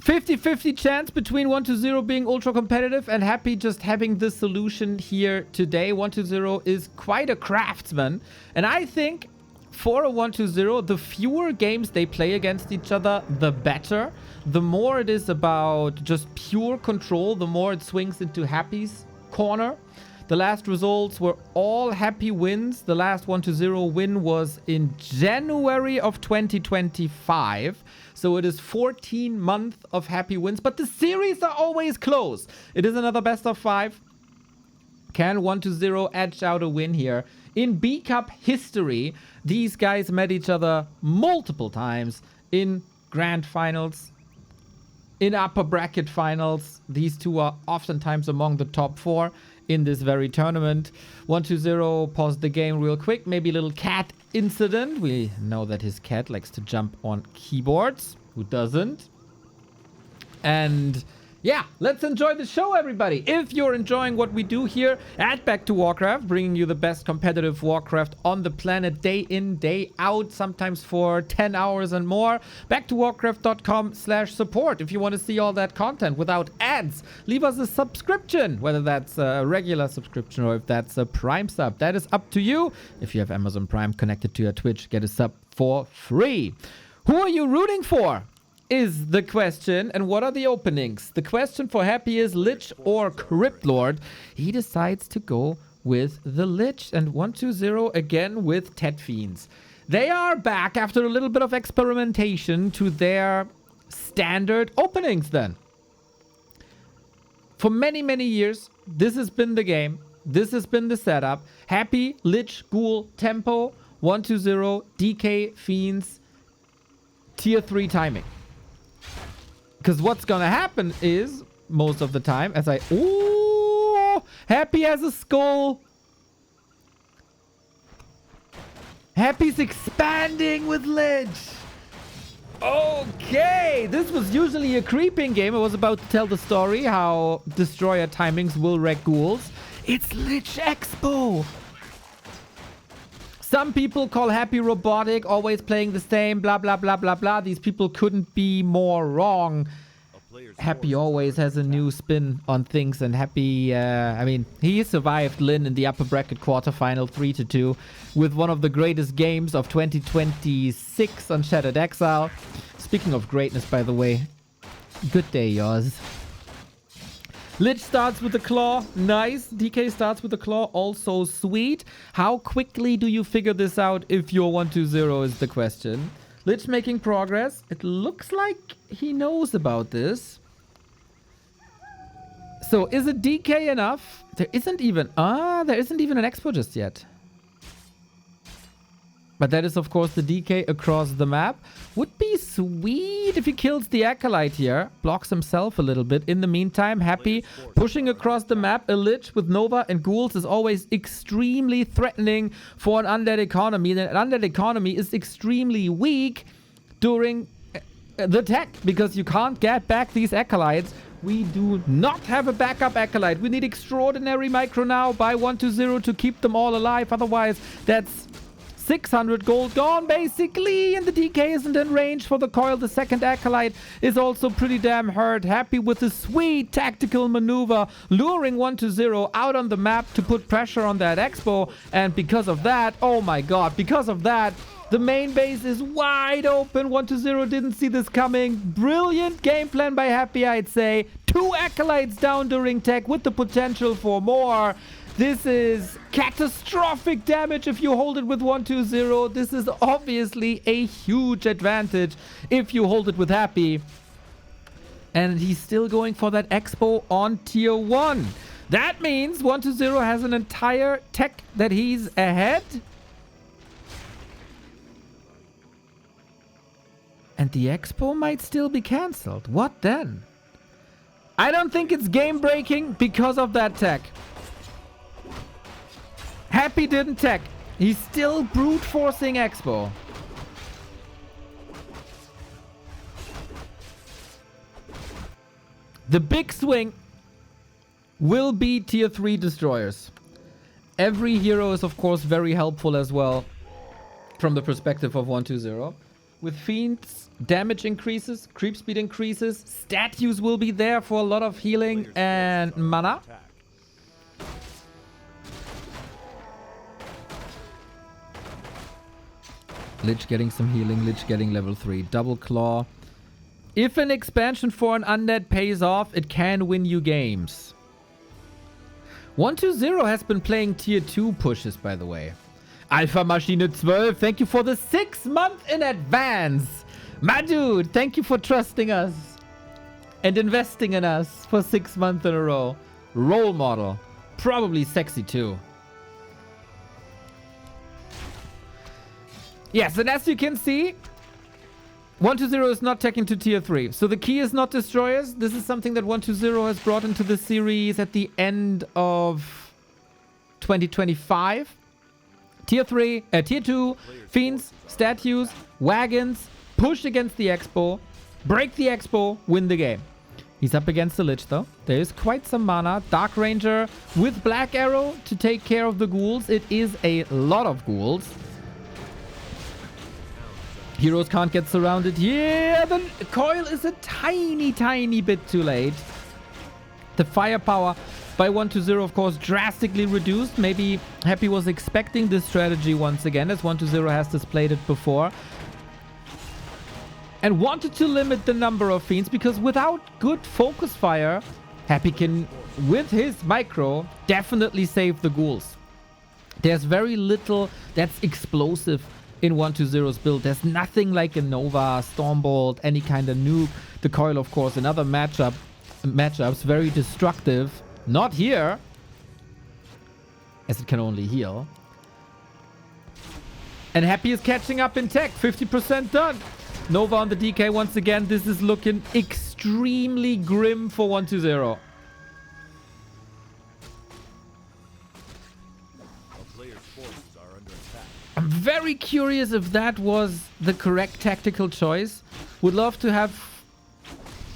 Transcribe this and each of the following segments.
50-50 chance between 1-0 being ultra competitive and Happy just having this solution here today. 1-0 is quite a craftsman. And I think for a 1-0, the fewer games they play against each other, the better. The more it is about just pure control, the more it swings into Happy's corner. The last results were all Happy wins. The last 1-0 win was in January of 2025. So it is 14 months of Happy wins. But the series are always close. It is another best of 5. Can 1-0 edge out a win here? In B Cup history, these guys met each other multiple times in grand finals, in upper bracket finals. These two are oftentimes among the top 4 in this very tournament. 1-0 paused the game real quick. Maybe a little cat incident. We know that his cat likes to jump on keyboards. Who doesn't? And yeah, let's enjoy the show, everybody. If you're enjoying what we do here at Back to Warcraft, bringing you the best competitive Warcraft on the planet day in, day out, sometimes for 10 hours and more. backtowarcraft.com/support. If you want to see all that content without ads, leave us a subscription, whether that's a regular subscription or if that's a Prime sub. That is up to you. If you have Amazon Prime connected to your Twitch, get a sub for free. Who are you rooting for? Is the question. And what are the openings? The question for Happy is Lich or Crypt Lord. He decides to go with the Lich and 1-0 again with Tet Fiends. They are back after a little bit of experimentation to their standard openings then. For many, many years, this has been the game. This has been the setup. Happy, Lich, Ghoul, Tempo, 1-0, DK, Fiends, tier 3 timing. Because what's going to happen is, most of the time, as I... Ooh! Happy has a skull. Happy's expanding with Lich. Okay. This was usually a creeping game. I was about to tell the story how Destroyer timings will wreck ghouls. It's Lich Expo. Some people call Happy robotic, always playing the same, blah, blah, blah, blah, blah. These people couldn't be more wrong. Happy always has a new spin on things, and Happy, I mean, he survived Lin in the upper bracket quarterfinal 3-2 with one of the greatest games of 2026 on Shattered Exile. Speaking of greatness, by the way, good day, yours. Lich starts with the claw. Nice. DK starts with the claw. Also sweet. How quickly do you figure this out if you're 1-0 is the question. Lich making progress. It looks like he knows about this. So is it DK enough? There isn't even an expo just yet. But that is, of course, the DK across the map. Would be sweet if he kills the Acolyte here. Blocks himself a little bit. In the meantime, Happy pushing across the map. A Lich with Nova and Ghouls is always extremely threatening for an undead economy. And an undead economy is extremely weak during the tech, because you can't get back these Acolytes. We do not have a backup Acolyte. We need extraordinary micro now by 1-0 to keep them all alive. Otherwise, that's 600 gold gone, basically, and the DK isn't in range for the coil. The second Acolyte is also pretty damn hurt. Happy with a sweet tactical maneuver, luring 1-0 out on the map to put pressure on that Expo, and because of that, oh my god, because of that, the main base is wide open. 1-0 didn't see this coming. Brilliant game plan by Happy, I'd say. 2 Acolytes down during tech with the potential for more. This is catastrophic damage if you hold it with 1-2-0. This is obviously a huge advantage if you hold it with Happy. And he's still going for that Expo on tier 1. That means 1-2-0 has an entire tech that he's ahead. And the Expo might still be cancelled. What then? I don't think it's game breaking because of that tech. Happy didn't tech. He's still brute forcing Expo. The big swing will be tier 3 destroyers. Every hero is of course very helpful as well from the perspective of 1-2-0. With Fiends, damage increases, creep speed increases, stat use will be there for a lot of healing and mana. Lich getting some healing, Lich getting level 3. Double Claw. If an expansion for an undead pays off, it can win you games. 120 has been playing tier 2 pushes, by the way. Alpha Maschine 12, thank you for the 6 month in advance. My dude, thank you for trusting us and investing in us for 6 months in a row. Role model. Probably sexy too. Yes, and as you can see, 120 is not taking to tier 3. So the key is not destroyers. This is something that 120 has brought into the series at the end of 2025. Tier 3, tier 2, Fiends, stat use, wagons, push against the Expo, break the Expo, win the game. He's up against the Lich though. There is quite some mana. Dark Ranger with Black Arrow to take care of the ghouls. It is a lot of ghouls. Heroes can't get surrounded. Yeah, the coil is a tiny, tiny bit too late. The firepower by 120, of course, drastically reduced. Maybe Happy was expecting this strategy once again, as 120 has displayed it before. And wanted to limit the number of Fiends, because without good focus fire, Happy can, with his micro, definitely save the ghouls. There's very little that's explosive in 120's build. There's nothing like a Nova, Stormbolt, any kind of nuke. The coil, of course, in other matchups, very destructive. Not here, as it can only heal. And Happy is catching up in tech. 50% done. Nova on the DK once again. This is looking extremely grim for 120. I'm very curious if that was the correct tactical choice. Would love to have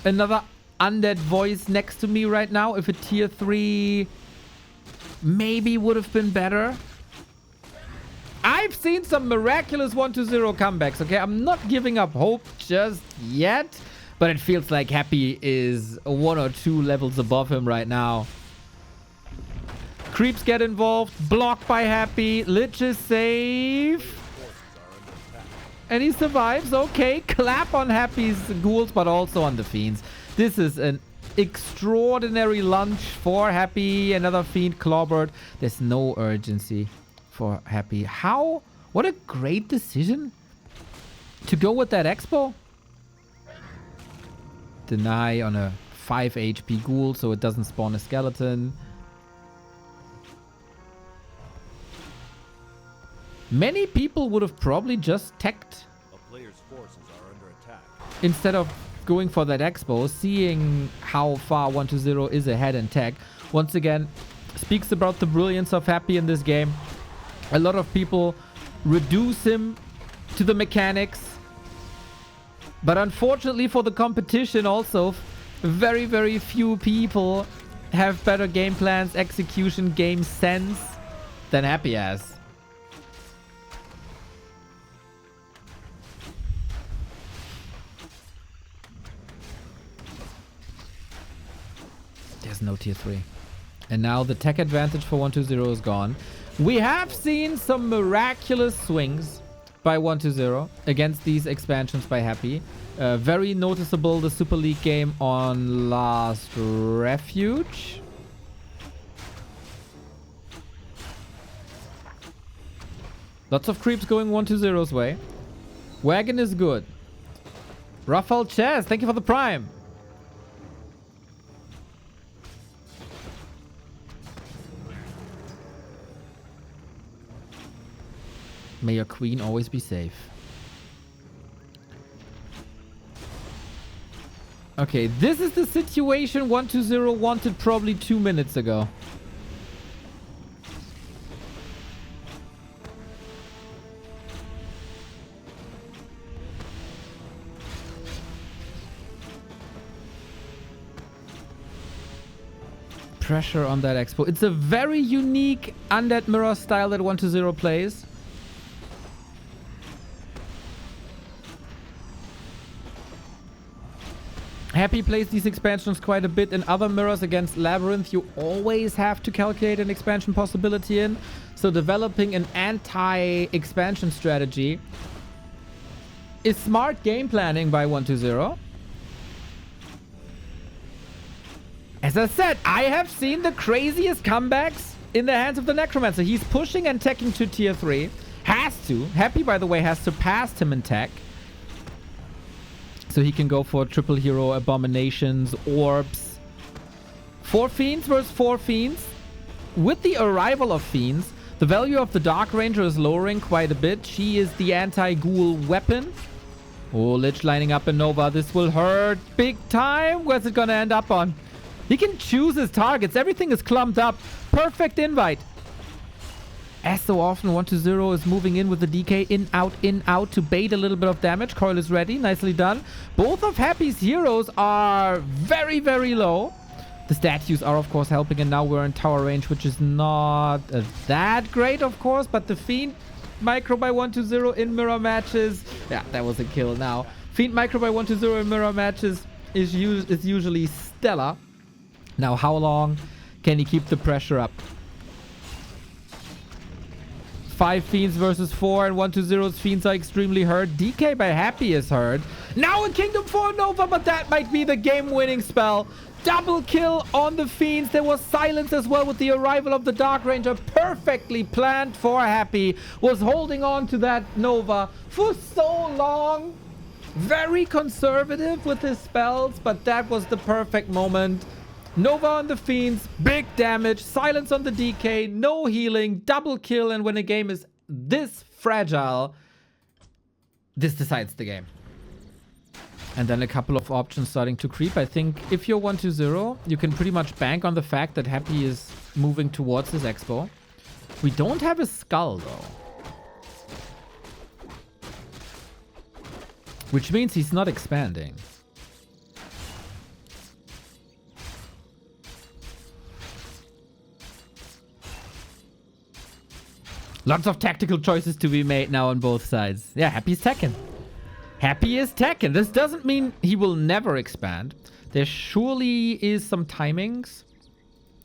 another undead voice next to me right now. If a tier 3 maybe would have been better. I've seen some miraculous 120 comebacks, okay? I'm not giving up hope just yet. But it feels like Happy is 1 or 2 levels above him right now. Creeps get involved. Blocked by Happy. Lich is safe. And he survives. Okay. Clap on Happy's ghouls, but also on the Fiends. This is an extraordinary lunge for Happy. Another Fiend clobbered. There's no urgency for Happy. How? What a great decision to go with that Expo. Deny on a 5 HP ghoul so it doesn't spawn a skeleton. Many people would have probably just teched A player's forces are under attack. instead of going for that Expo, seeing how far 120 is ahead in tech. Once again, speaks about the brilliance of Happy in this game. A lot of people reduce him to the mechanics. But unfortunately for the competition also, very, very few people have better game plans, execution, game sense than Happy has. There's no tier 3. And now the tech advantage for 120 is gone. We have seen some miraculous swings by 120 against these expansions by Happy. Very noticeable the Super League game on Last Refuge. Lots of creeps going 120's way. Wagon is good. Rafael Chess, thank you for the prime. May your queen always be safe. Okay, this is the situation 120 wanted probably 2 minutes ago. Pressure on that Expo. It's a very unique Undead Mirror style that 120 plays. Happy plays these expansions quite a bit. In other mirrors against Labyrinth, you always have to calculate an expansion possibility in. So developing an anti-expansion strategy is smart game planning by 120. As I said, I have seen the craziest comebacks in the hands of the Necromancer. He's pushing and teching to tier 3. Has to. Happy, by the way, has surpassed him in tech. So he can go for triple hero, abominations, orbs. 4 fiends versus 4 fiends. With the arrival of fiends, the value of the Dark Ranger is lowering quite a bit. She is the anti-ghoul weapon. Oh, Lich lining up in Nova. This will hurt big time. Where's it gonna end up on? He can choose his targets. Everything is clumped up. Perfect invite. As so often, 120 is moving in with the DK in, out to bait a little bit of damage. Coil is ready. Nicely done. Both of Happy's heroes are very, very low. The statues are, of course, helping. And now we're in tower range, which is not that great, of course. But the Fiend micro by 120 in mirror matches. Yeah, that was a kill now. Fiend micro by 120 in mirror matches is usually stellar. Now, how long can he keep the pressure up? 5 fiends versus 4, and 120's fiends are extremely hurt. DK by Happy is hurt. Now a Kingdom 4 Nova, but that might be the game-winning spell. Double kill on the fiends. There was silence as well with the arrival of the Dark Ranger. Perfectly planned for Happy. Was holding on to that Nova for so long. Very conservative with his spells, but that was the perfect moment. Nova on the fiends, big damage, silence on the DK, no healing, double kill, and when a game is this fragile, this decides the game. And then a couple of options starting to creep. I think if you're 120, you can pretty much bank on the fact that Happy is moving towards his expo. We don't have a skull though. Which means he's not expanding. Lots of tactical choices to be made now on both sides. Yeah, Happy's Tekken. Happy is Tekken. This doesn't mean he will never expand. There surely is some timings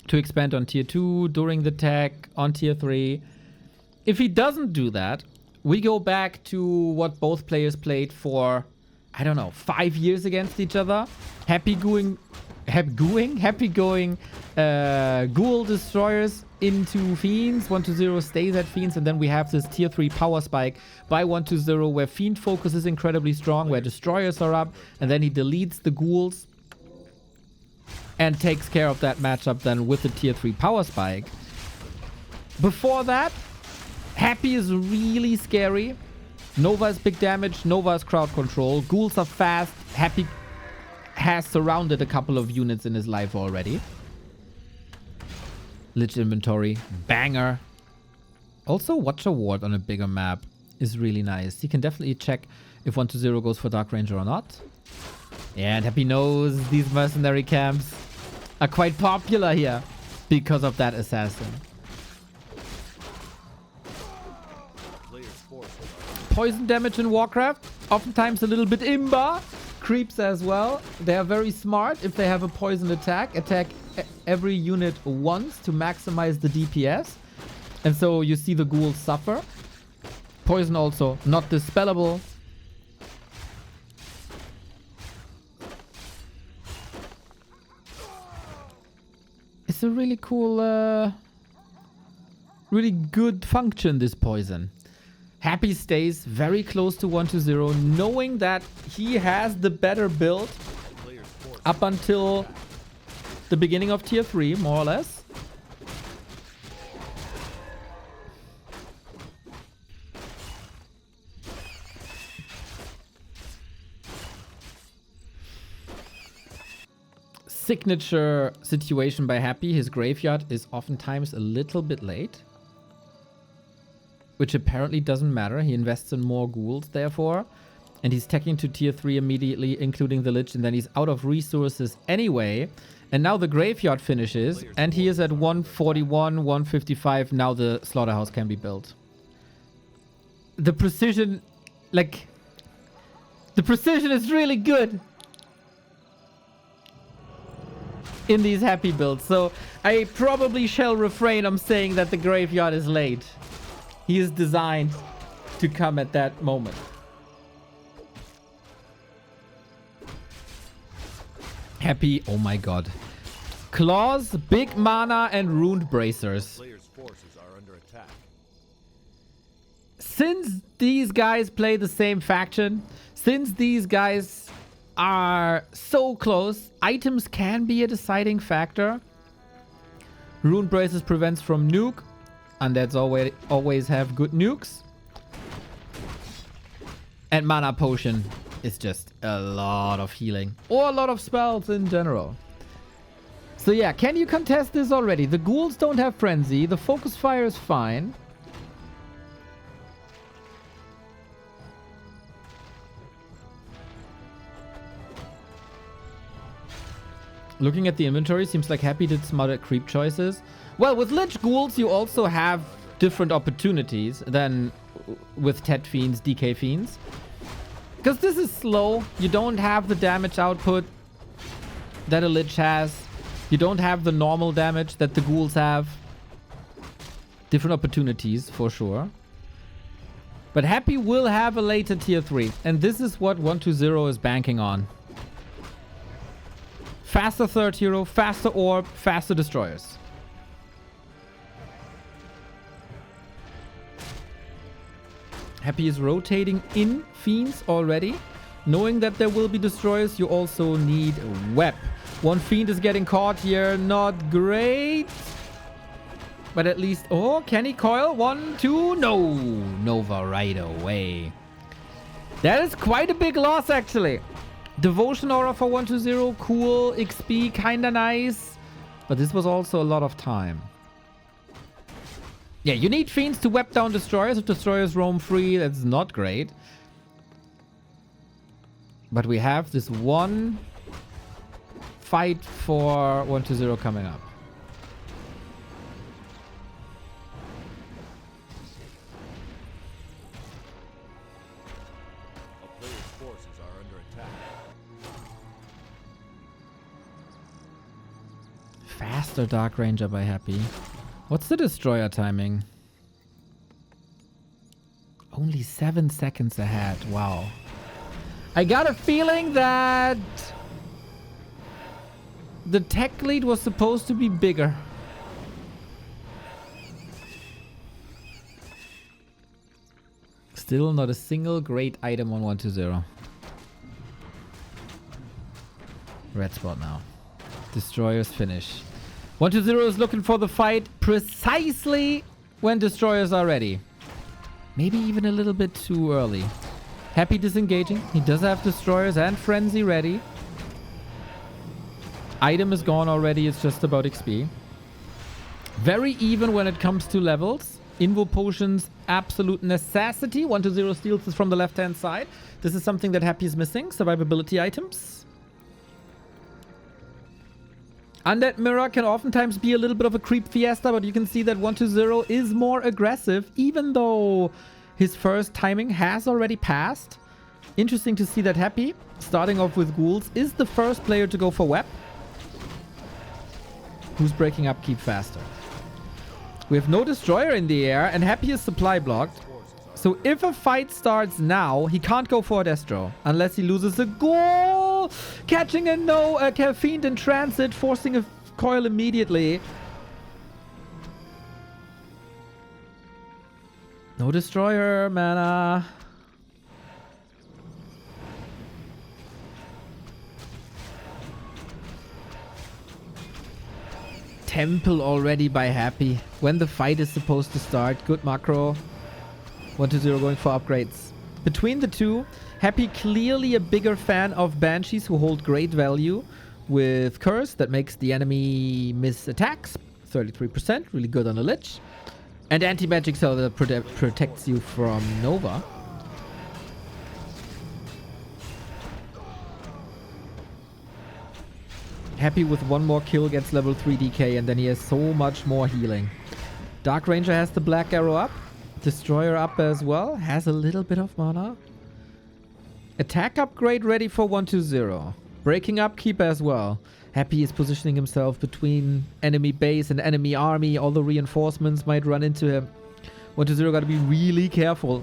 to expand on tier 2, during the tech, on tier 3. If he doesn't do that, we go back to what both players played for, I don't know, 5 years against each other. Happy going ghoul destroyers into fiends. 120 stays at fiends, and then we have this tier 3 power spike by 120 where fiend focus is incredibly strong, where destroyers are up, and then he deletes the ghouls and takes care of that matchup then with the tier 3 power spike. Before that, Happy is really scary. Nova is big damage, Nova is crowd control, ghouls are fast. Happy has surrounded a couple of units in his life already. Lich inventory, banger. Also, Watcher Ward on a bigger map is really nice. You can definitely check if 120 goes for Dark Ranger or not. Yeah, and Happy knows these mercenary camps are quite popular here because of that assassin. Poison damage in Warcraft, oftentimes a little bit imba. Creeps as well. They are very smart. If they have a poison attack every unit once to maximize the DPS. And so you see the ghouls suffer. Poison also not dispellable. It's a really cool, really good function, this poison. Happy stays very close to 120, knowing that he has the better build up until the beginning of tier 3, more or less. Signature situation by Happy. His graveyard is oftentimes a little bit late, which apparently doesn't matter. He invests in more ghouls, therefore. And he's teching to tier 3 immediately, including the Lich. And then he's out of resources anyway. And now the graveyard finishes. And he is at 141, 155. Now the slaughterhouse can be built. The precision, like... The precision is really good. in these Happy builds. So I probably shall refrain from saying that the graveyard is late. He is designed to come at that moment. Happy, oh my god. Claws, big mana, and Runed Bracers. Player's forces are under attack. Since these guys play the same faction, since these guys are so close, items can be a deciding factor. Rune Braces prevents from nuke, and that's always have good nukes. And Mana Potion is just a lot of healing, or a lot of spells in general. So yeah, can you contest this already? The ghouls don't have Frenzy, the Focus Fire is fine. Looking at the inventory, seems like Happy did smarter creep choices. Well, with Lich Ghouls, you also have different opportunities than with Tet Fiends, DK Fiends. Because this is slow. You don't have the damage output that a Lich has. You don't have the normal damage that the Ghouls have. Different opportunities, for sure. But Happy will have a later tier 3. And this is what 120 is banking on. Faster third hero, faster orb, faster destroyers. Happy is rotating in Fiends already. Knowing that there will be destroyers, you also need Web. One Fiend is getting caught here. Not great. But at least... Oh, can he coil? 1, 2... No! Nova right away. That is quite a big loss, actually. Devotion Aura for 120, cool. XP, kinda nice. But this was also a lot of time. Yeah, you need Fiends to web down Destroyers. If Destroyers roam free, that's not great. But we have this one fight for 120 coming up. A player's forces are under attack. Faster Dark Ranger by Happy. What's the Destroyer timing? Only 7 seconds ahead. Wow. I got a feeling that the tech lead was supposed to be bigger. Still not a single great item on 120. Red spot now. Destroyers finish. 120 is looking for the fight precisely when Destroyers are ready. Maybe even a little bit too early. Happy disengaging. He does have Destroyers and Frenzy ready. Item is gone already. It's just about XP. Very even when it comes to levels. Invo Potions, absolute necessity. 120 steals this from the left-hand side. This is something that Happy is missing. Survivability items. Undead Mirror can oftentimes be a little bit of a creep fiesta, but you can see that 120 is more aggressive, even though his first timing has already passed. Interesting to see that Happy, starting off with Ghouls, is the first player to go for Web. Who's breaking up Keep faster. We have no Destroyer in the air, and Happy is supply blocked. So if a fight starts now, he can't go for a Destro, unless he loses a Ghoul. Catching a Fiend in transit, forcing a coil immediately. No Destroyer mana. Temple already by Happy. When the fight is supposed to start. Good macro. 120 going for upgrades. Between the two, Happy clearly a bigger fan of Banshees who hold great value. With Curse that makes the enemy miss attacks. 33%. Really good on a Lich. And Anti-Magic Cell that protects you from Nova. Happy with one more kill gets level 3 DK and then he has so much more healing. Dark Ranger has the Black Arrow up. Destroyer up as well. Has a little bit of mana. Attack upgrade ready for 120. Breaking up Keep as well. Happy is positioning himself between enemy base and enemy army. All the reinforcements might run into him. 120 got to be really careful.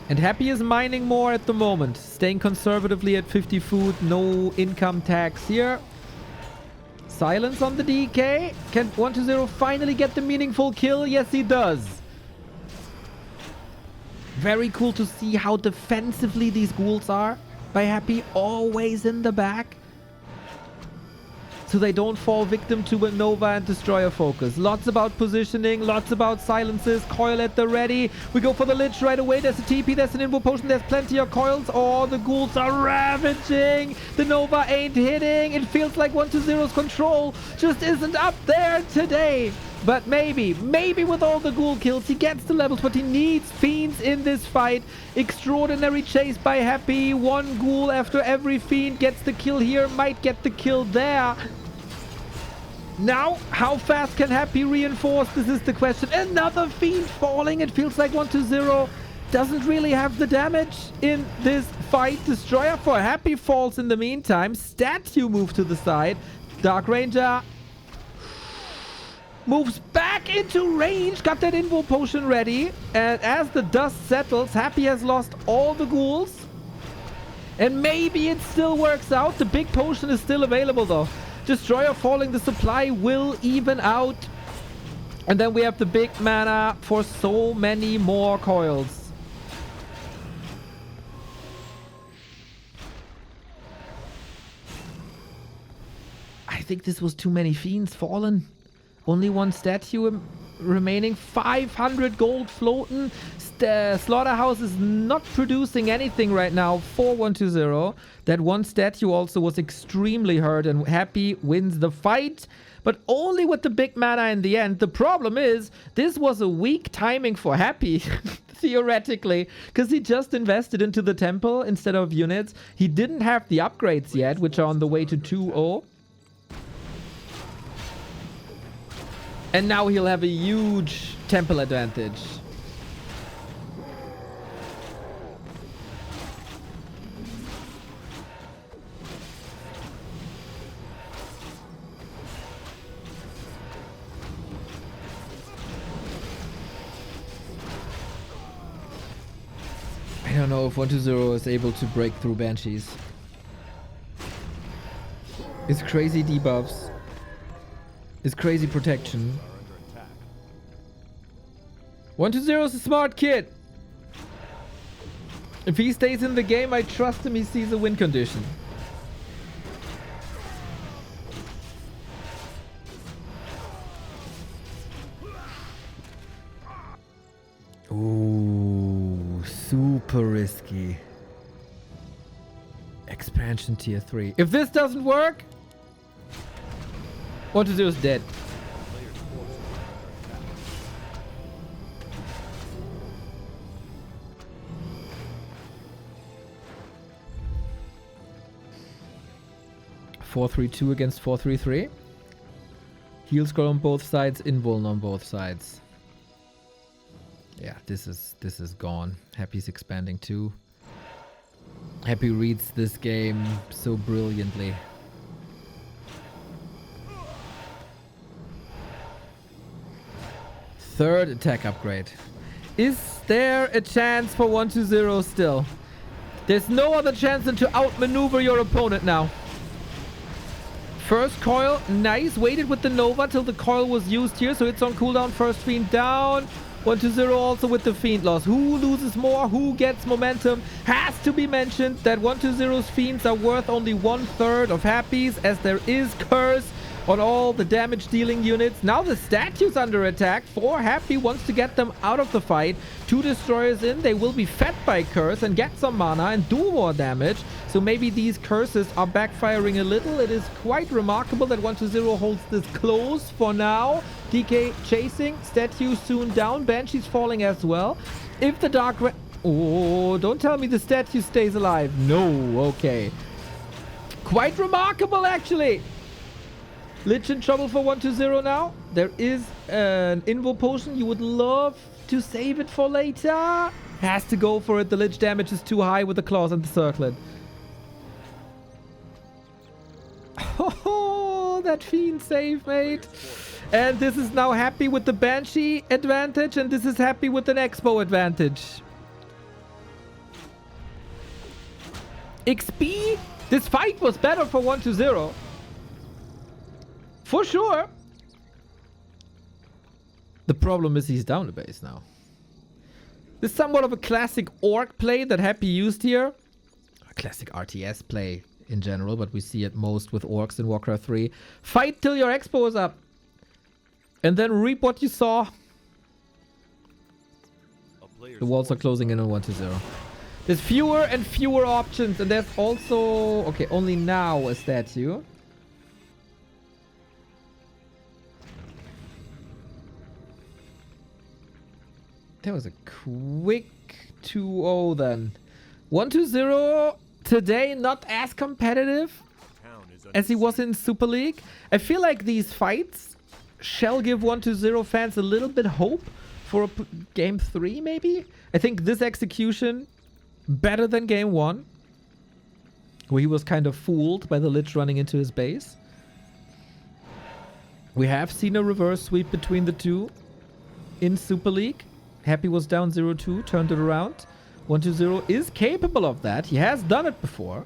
And Happy is mining more at the moment. Staying conservatively at 50 food. No income tax here. Silence on the DK. Can 120 finally get the meaningful kill? Yes, he does. Very cool to see how defensively these ghouls are by Happy. Always in the back. So they don't fall victim to a Nova and Destroyer focus. Lots about positioning, lots about silences. Coil at the ready. We go for the Lich right away. There's a TP, there's an Invo Potion, there's plenty of coils. Oh, the ghouls are ravaging. The Nova ain't hitting. It feels like 120's control just isn't up there today. But maybe with all the ghoul kills, he gets the levels, but he needs fiends in this fight. Extraordinary chase by Happy. One ghoul after every fiend gets the kill here, might get the kill there. Now, how fast can Happy reinforce? This is the question. Another fiend falling. It feels like 120 doesn't really have the damage in this fight. Destroyer for Happy falls in the meantime. Statue move to the side. Dark Ranger moves back into range. Got that Invo Potion ready. And as the dust settles, Happy has lost all the ghouls. And maybe it still works out. The big potion is still available though. Destroyer falling, the supply will even out. And then we have the big mana for so many more coils. I think this was too many fiends fallen. Only one statue remaining. 500 gold floating. Slaughterhouse is not producing anything right now for 120. That one statue also was extremely hurt, and Happy wins the fight, but only with the big mana in the end. The problem is, this was a weak timing for Happy, theoretically, because he just invested into the temple instead of units. He didn't have the upgrades yet, which are on the way to 2-0. And now he'll have a huge temple advantage. I don't know if 120 is able to break through Banshees. It's crazy debuffs. It's crazy protection. 120 is a smart kid. If he stays in the game, I trust him. He sees a win condition. Ooh, super risky. Expansion tier 3. If this doesn't work, 120 is dead. (4-3-2) against 4-3-3. Heal scroll on both sides, invuln on both sides. Yeah, this is gone. Happy's expanding too. Happy reads this game so brilliantly. Third attack upgrade. Is there a chance for 120 still? There's no other chance than to outmaneuver your opponent now. First coil, nice. Waited with the Nova till the coil was used here, so it's on cooldown. First fiend down. 120 also with the fiend loss. Who loses more? Who gets momentum? Has to be mentioned that 120's fiends are worth only 1/3 of Happy's, as there is curse on all the damage dealing units. Now the statue's under attack. 4 Happy wants to get them out of the fight. 2 destroyers in. They will be fed by curse and get some mana and do more damage. So maybe these curses are backfiring a little. It is quite remarkable that 120 holds this close for now. DK chasing. Statue soon down. Banshee's falling as well. If the Dark Oh, don't tell me the statue stays alive. No, okay. Quite remarkable, actually. Lich in trouble for 120 now. There is an Invo Potion. You would love to save it for later. Has to go for it. The Lich damage is too high with the claws and the circlet. Oh, that Fiend save, mate. And this is now Happy with the Banshee advantage, and this is Happy with an Expo advantage. XP, this fight was better for 1-0. For sure. The problem is he's down a base now. This is somewhat of a classic orc play that Happy used here. A classic RTS play in general, but we see it most with orcs in Warcraft 3. Fight till your Expo is up. And then reap what you saw. The walls are closing in on 1-0. There's fewer and fewer options, and there's also... Okay, only now a statue. That was a quick 2-0 then. 1-0 today, not as competitive as he was in Super League. I feel like these fights shall give 1-0 fans a little bit hope for a game 3 maybe. I think this execution better than game 1, where he was kind of fooled by the Lich running into his base. We have seen a reverse sweep between the two in Super League. Happy was down 0-2, turned it around. 1-0 is capable of that. He has done it before.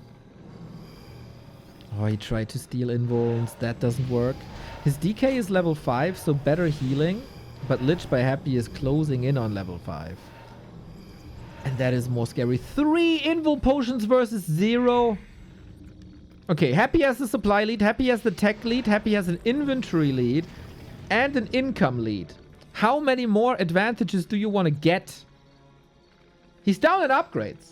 Oh, he tried to steal invulns. That doesn't work. His DK is level 5, so better healing. But Lich by Happy is closing in on level 5. And that is more scary. 3 invul potions versus 0. Okay, Happy has the supply lead. Happy has the tech lead. Happy has an inventory lead. And an income lead. How many more advantages do you want to get? He's down in upgrades.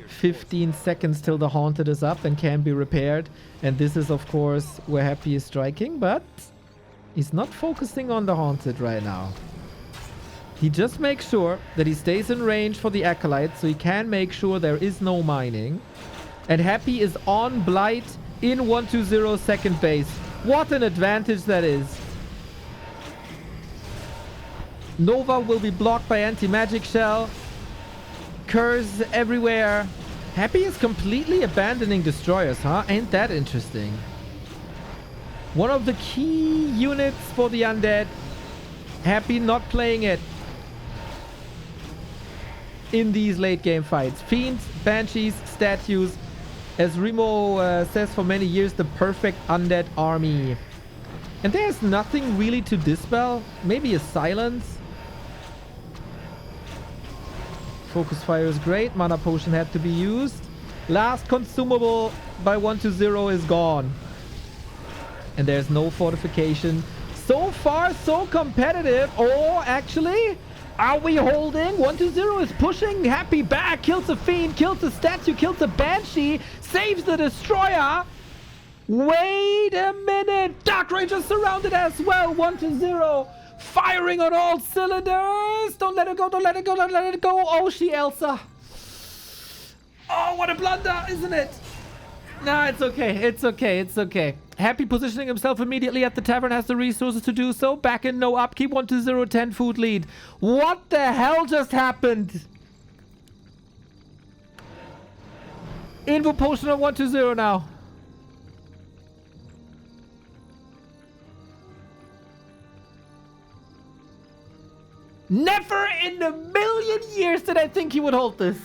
15 seconds till the Haunted is up and can be repaired. And this is, of course, where Happy is striking. But he's not focusing on the Haunted right now. He just makes sure that he stays in range for the Acolyte, so he can make sure there is no mining. And Happy is on Blight in 1-2-0 second base. What an advantage that is. Nova will be blocked by anti-magic shell. Curse everywhere. Happy is completely abandoning destroyers, huh? Ain't that interesting? One of the key units for the undead. Happy not playing it in these late game fights. Fiends, Banshees, Statues. As Remo says for many years, the perfect undead army. And there's nothing really to dispel. Maybe a silence. Focus fire is great. Mana potion had to be used. Last consumable by 1-0 is gone. And there's no fortification. So far, so competitive. Oh, actually, are we holding? 1-0 is pushing. Happy back. Kills a Fiend. Kills a Statue. Kills a Banshee. Saves the Destroyer. Wait a minute. Dark Ranger surrounded as well. 1-0. Firing on all cylinders. Don't let it go. Don't let it go. Don't let it go. Oh, she Elsa. Oh, what a blunder, isn't it? Nah, it's okay. It's okay. It's okay. Happy positioning himself immediately at the tavern, has the resources to do so. Back in no upkeep. 1-0, 10 food lead. What the hell just happened? Invo potion on 1-0 now. Never in a million years did I think he would hold this.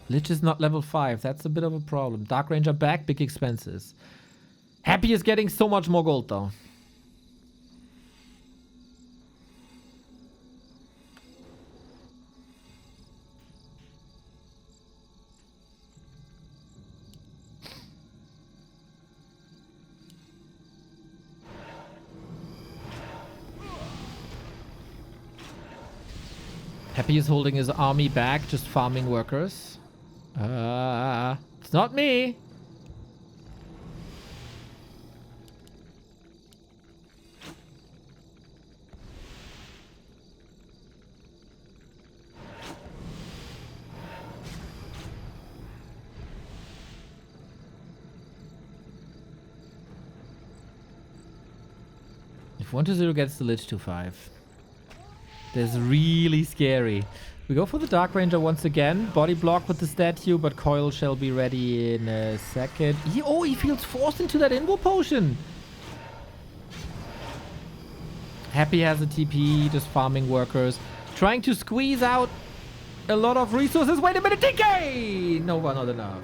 Lich is not level 5. That's a bit of a problem. Dark Ranger back, big expenses. Happy is getting so much more gold though. Happy is holding his army back, just farming workers. It's not me. If 120 gets the Lich to 5, that's really scary. We go for the Dark Ranger once again. Body block with the statue, but Coil shall be ready in a second. He feels forced into that Invo Potion. Happy has a TP, just farming workers. Trying to squeeze out a lot of resources. Wait a minute, DK! Nova, not enough.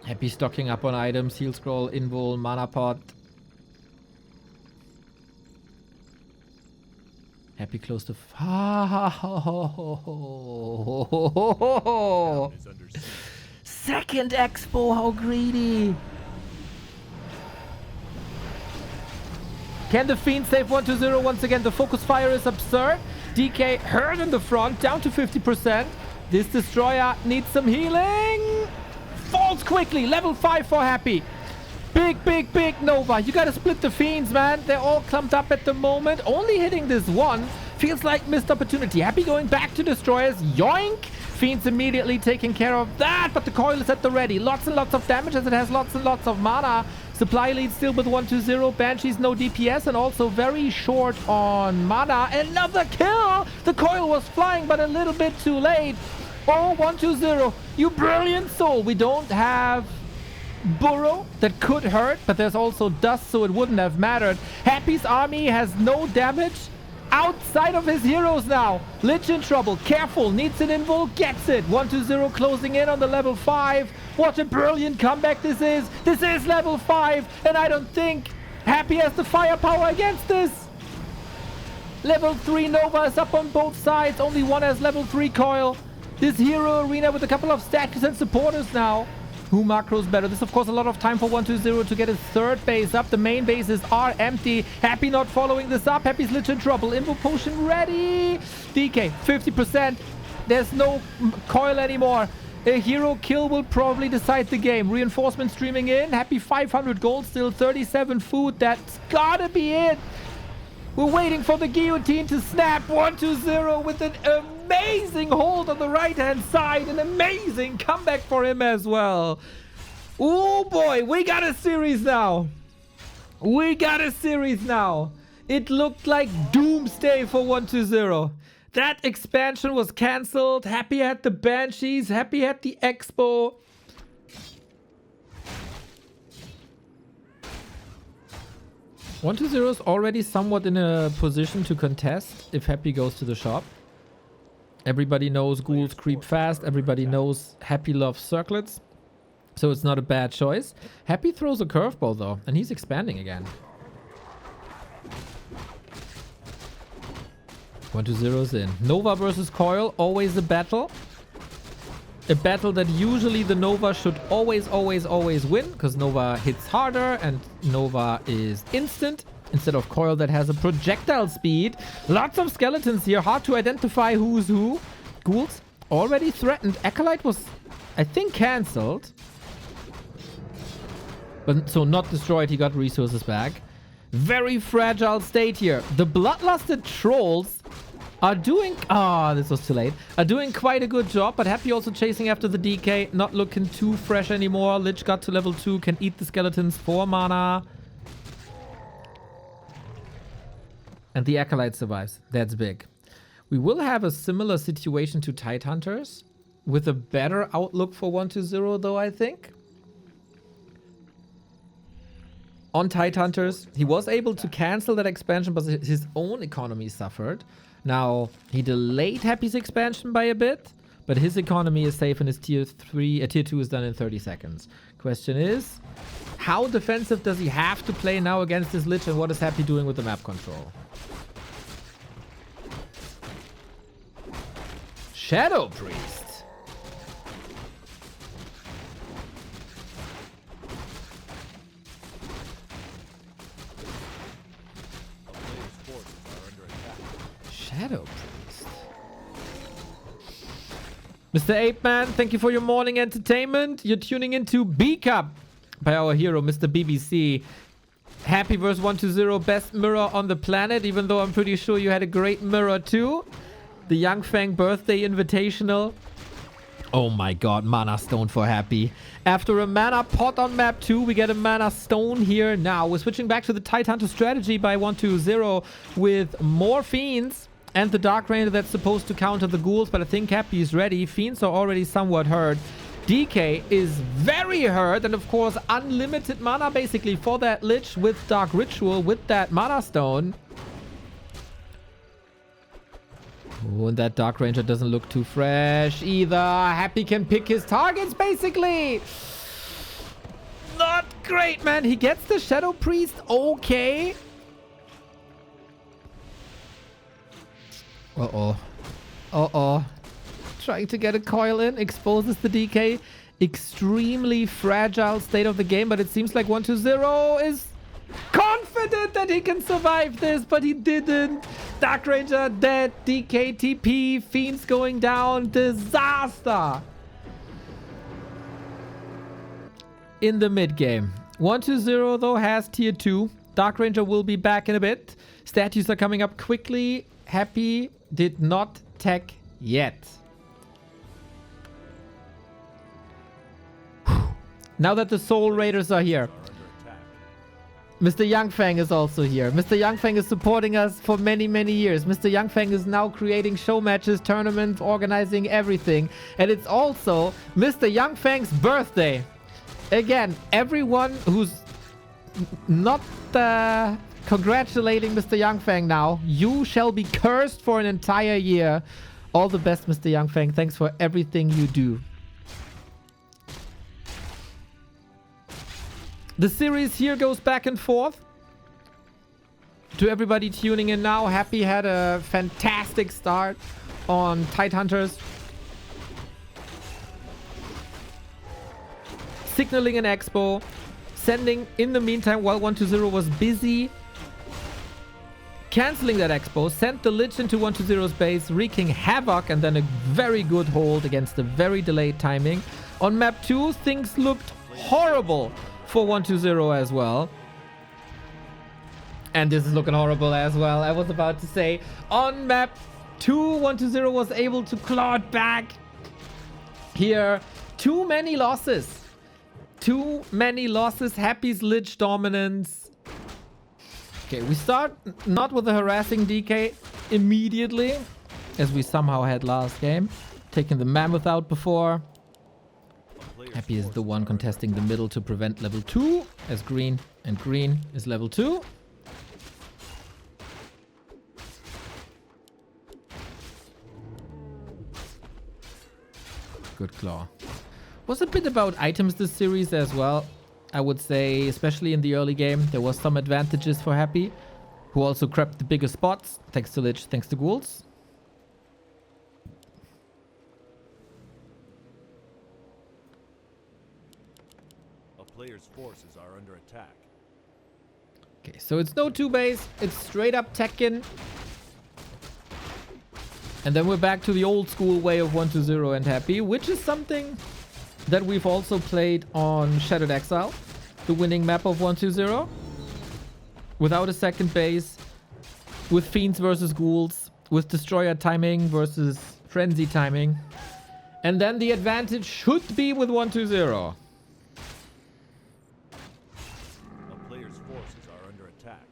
Happy stocking up on items, heal scroll, invul, mana pot. Happy close to second expo, how greedy. Can the Fiend save 120 once again? The focus fire is absurd. DK hurt in the front, down to 50%. This destroyer needs some healing. Falls quickly. Level 5 for Happy. Big Nova. You gotta split the Fiends, man. They're all clumped up at the moment. Only hitting this one feels like missed opportunity. Happy going back to destroyers. Yoink! Fiends immediately taking care of that, but the coil is at the ready. Lots and lots of damage as it has lots and lots of mana. Supply lead still with 120. Banshees no DPS and also very short on mana. Another kill! The coil was flying, but a little bit too late. Oh, 120. You brilliant soul. We don't have burrow that could hurt, but there's also dust, so it wouldn't have mattered. Happy's army has no damage outside of his heroes now. Lich in trouble. Careful. Needs an invul. Gets it. 120 closing in on the level 5. What a brilliant comeback this is. This is level 5, and I don't think Happy has the firepower against this. Level 3 Nova is up on both sides. Only one has level 3 coil. This hero arena with a couple of statues and supporters now. Who macros better? This is, of course, a lot of time for 120 to get his third base up. The main bases are empty. Happy not following this up. Happy's lit in trouble. Invo potion ready. DK, 50%. There's no coil anymore. A hero kill will probably decide the game. Reinforcement streaming in. Happy 500 gold, still 37 food. That's gotta be it. We're waiting for the guillotine to snap. 120 with an amazing hold on the right-hand side. An amazing comeback for him as well. Oh boy, we got a series now. We got a series now. It looked like doomsday for 120. That expansion was cancelled. Happy had the Banshees. Happy had the Expo. One 2-0 is already somewhat in a position to contest if Happy goes to the shop. Everybody knows ghouls creep fast. Everybody knows Happy loves circlets. So it's not a bad choice. Happy throws a curveball though, and he's expanding again. 1-2-0's in. Nova versus Coil, always a battle. A battle that usually the Nova should always win, because Nova hits harder and Nova is instant instead of Coil that has a projectile speed. Lots of skeletons here, hard to identify who's who. Ghouls already threatened. Acolyte was, I think, cancelled. But so not destroyed, he got resources back. Very fragile state here. The bloodlusted trolls are doing... Ah, this was too late. Are doing quite a good job, but Happy also chasing after the DK. Not looking too fresh anymore. Lich got to level 2. Can eat the skeletons for mana. And the Acolyte survives. That's big. We will have a similar situation to Tidehunters. With a better outlook for 1-2-0 though, I think. On Tidehunters, he was able to cancel that expansion, but his own economy suffered. Now, he delayed Happy's expansion by a bit, but his economy is safe and his tier 2 is done in 30 seconds. Question is, how defensive does he have to play now against this Lich, and what is Happy doing with the map control? Shadow Priest. Shadow Priest. Mr. Ape Man, thank you for your morning entertainment. You're tuning into B Cup by our hero, Mr. BBC. Happy versus 120, best mirror on the planet, even though I'm pretty sure you had a great mirror too. The Young Fang birthday invitational. Oh my god, mana stone for Happy. After a mana pot on map 2, we get a mana stone here. Now we're switching back to the Tidehunter strategy by 120 with more Fiends and the Dark Ranger that's supposed to counter the ghouls, but I think Happy is ready. Fiends are already somewhat hurt. DK is very hurt, and of course unlimited mana basically for that Lich with Dark Ritual with that mana stone. Oh, and that Dark Ranger doesn't look too fresh either. Happy can pick his targets, basically. Not great, man. He gets the Shadow Priest. Okay. Uh-oh. Uh-oh. Trying to get a coil in. Exposes the DK. Extremely fragile state of the game, but it seems like 120 is confident that he can survive this, but he didn't. Dark Ranger dead. DK TP. Fiends going down. Disaster. In the mid game. 120 though has tier 2. Dark Ranger will be back in a bit. Statues are coming up quickly. Happy did not tech yet. Now that the Soul Raiders are here. Mr. Youngfang is also here. Mr. Youngfang is supporting us for many, many years. Mr. Youngfang is now creating show matches, tournaments, organizing everything. And it's also Mr. Youngfang's birthday. Again, everyone who's not congratulating Mr. Youngfang now, you shall be cursed for an entire year. All the best, Mr. Youngfang. Thanks for everything you do. The series here goes back and forth. To everybody tuning in now, Happy had a fantastic start on Tidehunters. Signaling an expo. Sending in the meantime while 120 was busy. Canceling that expo. Sent the Lich into 120's base, wreaking havoc, and then a very good hold against a very delayed timing. On map 2, things looked horrible for 120 as well. And this is looking horrible as well. I was about to say, on map 2, 120 was able to claw it back. Here, too many losses. Too many losses. Happy's Lich dominance. Okay, we start not with a harassing DK immediately, as we somehow had last game. Taking the Mammoth out before. Happy is the one contesting the middle to prevent level 2, as green and green is level 2. Good claw. Was a bit about items this series as well. I would say, especially in the early game, there was some advantages for Happy, who also crept the bigger spots, thanks to Lich, thanks to ghouls. Player's forces are under attack. Okay, so it's no 2 base, it's straight up Tekken. And then we're back to the old school way of 120 and Happy, which is something that we've also played on Shattered Exile, the winning map of 120. Without a second base, with Fiends versus Ghouls, with Destroyer timing versus Frenzy timing. And then the advantage should be with 120. Forces are under attack.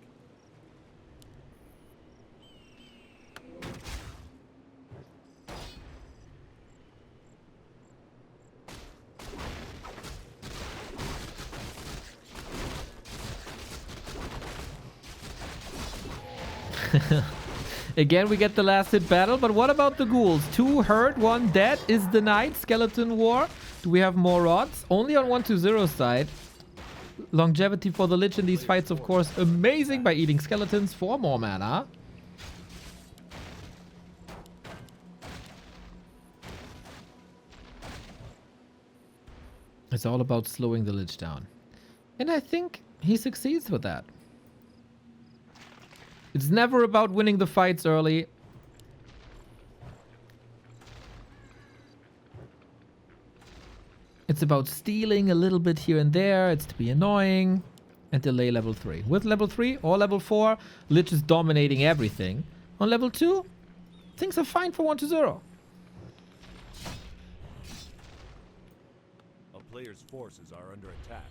Again, we get the last hit battle, but what about the ghouls? 2 hurt, 1 dead. Is the Knight Skeleton War? Do we have more rods? Only on 120's side. Longevity for the Lich in these fights, of course, amazing by eating skeletons for more mana. It's all about slowing the Lich down. And I think he succeeds with that. It's never about winning the fights early. It's about stealing a little bit here and there. It's to be annoying. and delay level 3. With level 3 or level 4, Lich is dominating everything. On level 2, things are fine for 1-0. A player's forces are under attack.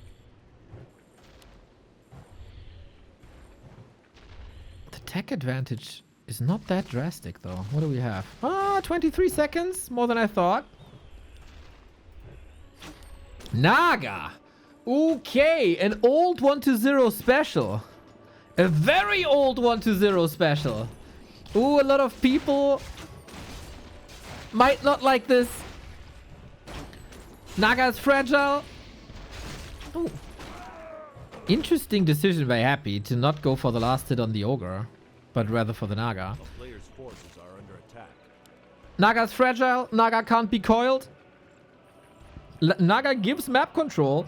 The tech advantage is not that drastic, though. What do we have? 23 seconds. More than I thought. Naga. Okay, an old 1-0 special. A very old 1-0 special. Ooh, a lot of people might not like this. Naga is fragile. Ooh. Interesting decision by Happy to not go for the last hit on the Ogre, but rather for the Naga. A player's forces are under attack. Naga's fragile. Naga can't be coiled. Naga gives map control.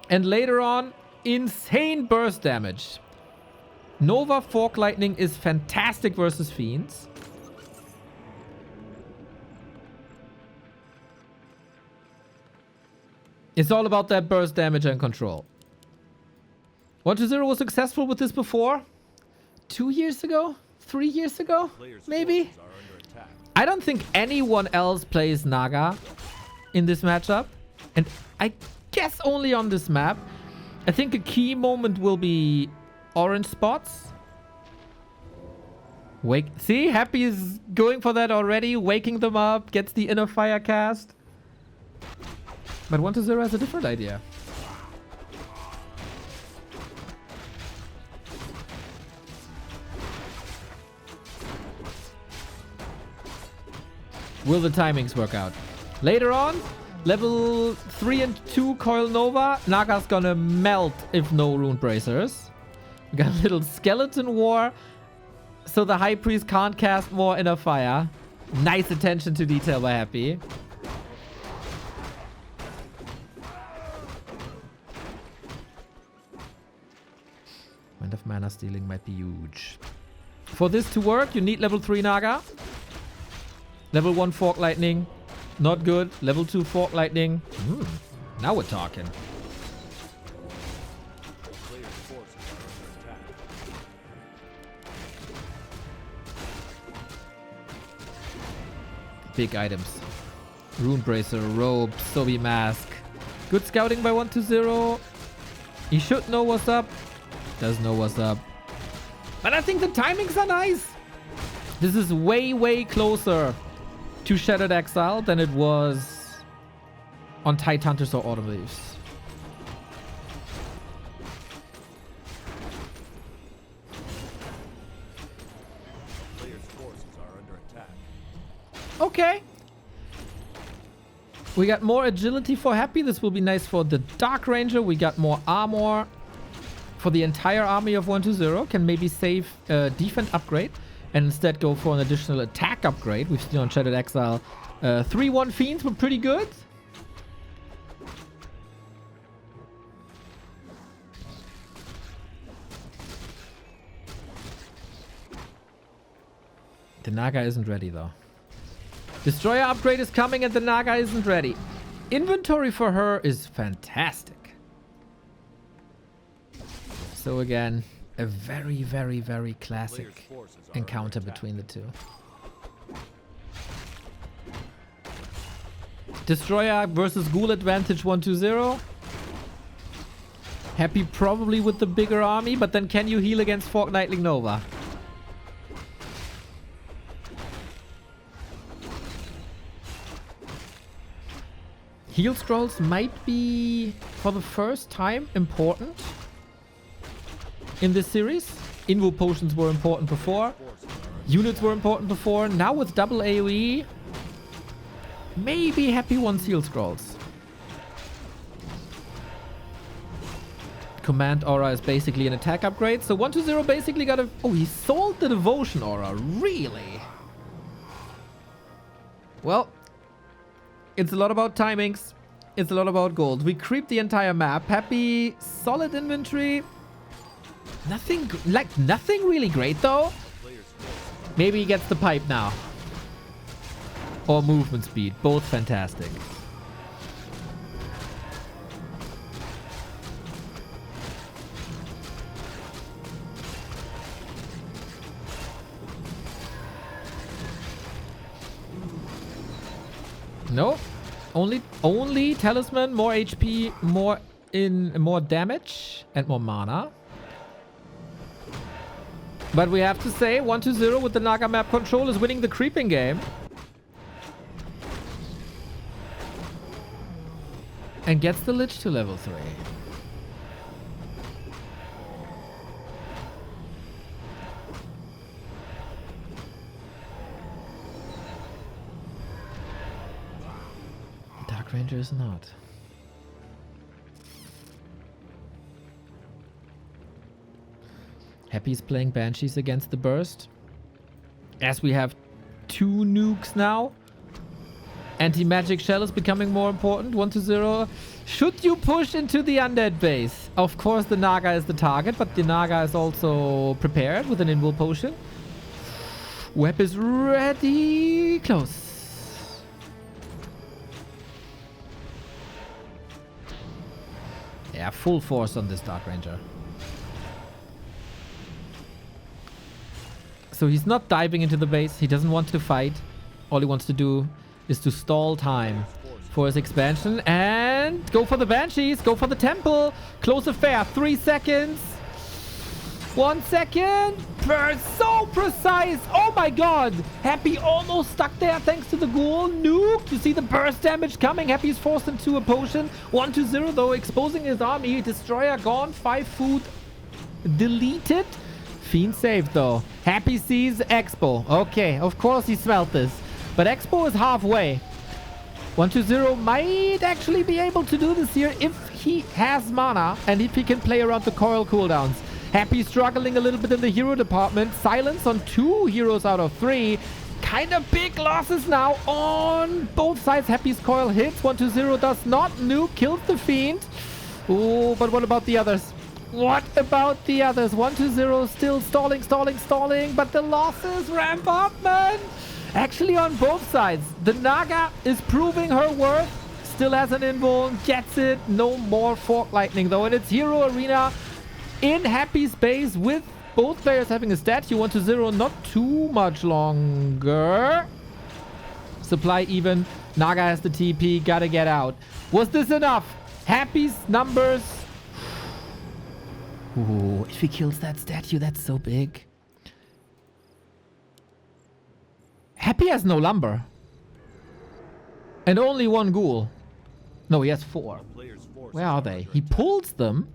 And later on, insane burst damage. Nova Fork Lightning is fantastic versus Fiends. It's all about that burst damage and control. 1-0 was successful with this before. 2 years ago? 3 years ago? Maybe? I don't think anyone else plays Naga in this matchup. And I guess only on this map. I think a key moment will be orange spots. See, Happy is going for that already. Waking them up. Gets the inner fire cast. But 1-0 has a different idea. Will the timings work out? Later on, level 3 and 2 Coil Nova. Naga's gonna melt if no Rune Bracers. We got a little Skeleton War. So the High Priest can't cast more Inner Fire. Nice attention to detail by Happy. Wind of Mana stealing might be huge. For this to work, you need level 3 Naga. Level 1 Fork Lightning. Not good. Level 2 Fork Lightning. Now we're talking. Big items. Rune Bracer, Robe, Sobi Mask. Good scouting by 1-0. He should know what's up. Does know what's up. But I think the timings are nice. This is way, way closer to Shattered Exile than it was on Tide Hunters or Autumn Leaves. Players' forces are under attack. Okay. We got more agility for Happy. This will be nice for the Dark Ranger. We got more armor for the entire army of 1-0. Can maybe save defense upgrade and instead go for an additional attack upgrade. We've seen on Shattered Exile 3-1 Fiends were pretty good. The Naga isn't ready though. Destroyer upgrade is coming and the Naga isn't ready. Inventory for her is fantastic. So again, a very, very, very classic encounter between the two. Destroyer versus Ghoul advantage 1-0. Happy probably with the bigger army, but then can you heal against Fork Lightning Nova? Heal scrolls might be, for the first time, important in this series. Invo potions were important before. Units were important before. Now with double AoE, maybe Happy wants heal scrolls. Command Aura is basically an attack upgrade. So 1-0 basically got a... Oh, he sold the Devotion Aura. Really? Well, it's a lot about timings. It's a lot about gold. We creep the entire map. Happy, solid inventory. Nothing really great though. Maybe he gets the pipe now. Or movement speed. Both fantastic. No. Only talisman, more HP, more damage, and more mana. But we have to say 1-0 with the Naga map control is winning the creeping game. And gets the Lich to level 3. Dark Ranger is not. Happy's playing Banshees against the Burst. As we have 2 nukes now. Anti-magic shell is becoming more important. 1-0. Should you push into the undead base? Of course the Naga is the target, but the Naga is also prepared with an invul potion. Web is ready. Close. Yeah, full force on this Dark Ranger. So he's not diving into the base. He doesn't want to fight. All he wants to do is to stall time for his expansion and go for the Banshees. Go for the Temple. Close affair. 3 seconds. 1 second. So precise. Oh my god. Happy almost stuck there thanks to the Ghoul. Nuke. You see the burst damage coming. Happy's forced into a potion. 1-0 though. Exposing his army. Destroyer gone. 5 food deleted. Fiend saved though. Happy sees Expo. Okay, of course he smelt this. But Expo is halfway. 1-0 might actually be able to do this here if he has mana and if he can play around the coil cooldowns. Happy struggling a little bit in the hero department. Silence on 2 heroes out of 3. Kind of big losses now on both sides. Happy's coil hits. 1-0 does not. Nuke kills the Fiend. Oh, but what about the others? What about the others? 1-0 still stalling, but the losses ramp up, man. Actually on both sides. The Naga is proving her worth. Still has an invul, gets it. No more Fork Lightning though. And it's Hero Arena in Happy's base with both players having a statue. 1-0, not too much longer. Supply even. Naga has the TP, gotta get out. Was this enough? Happy's numbers. Ooh, if he kills that statue, that's so big. Happy has no lumber. And only 1 ghoul. No, he has 4. Where are they? He pulls them.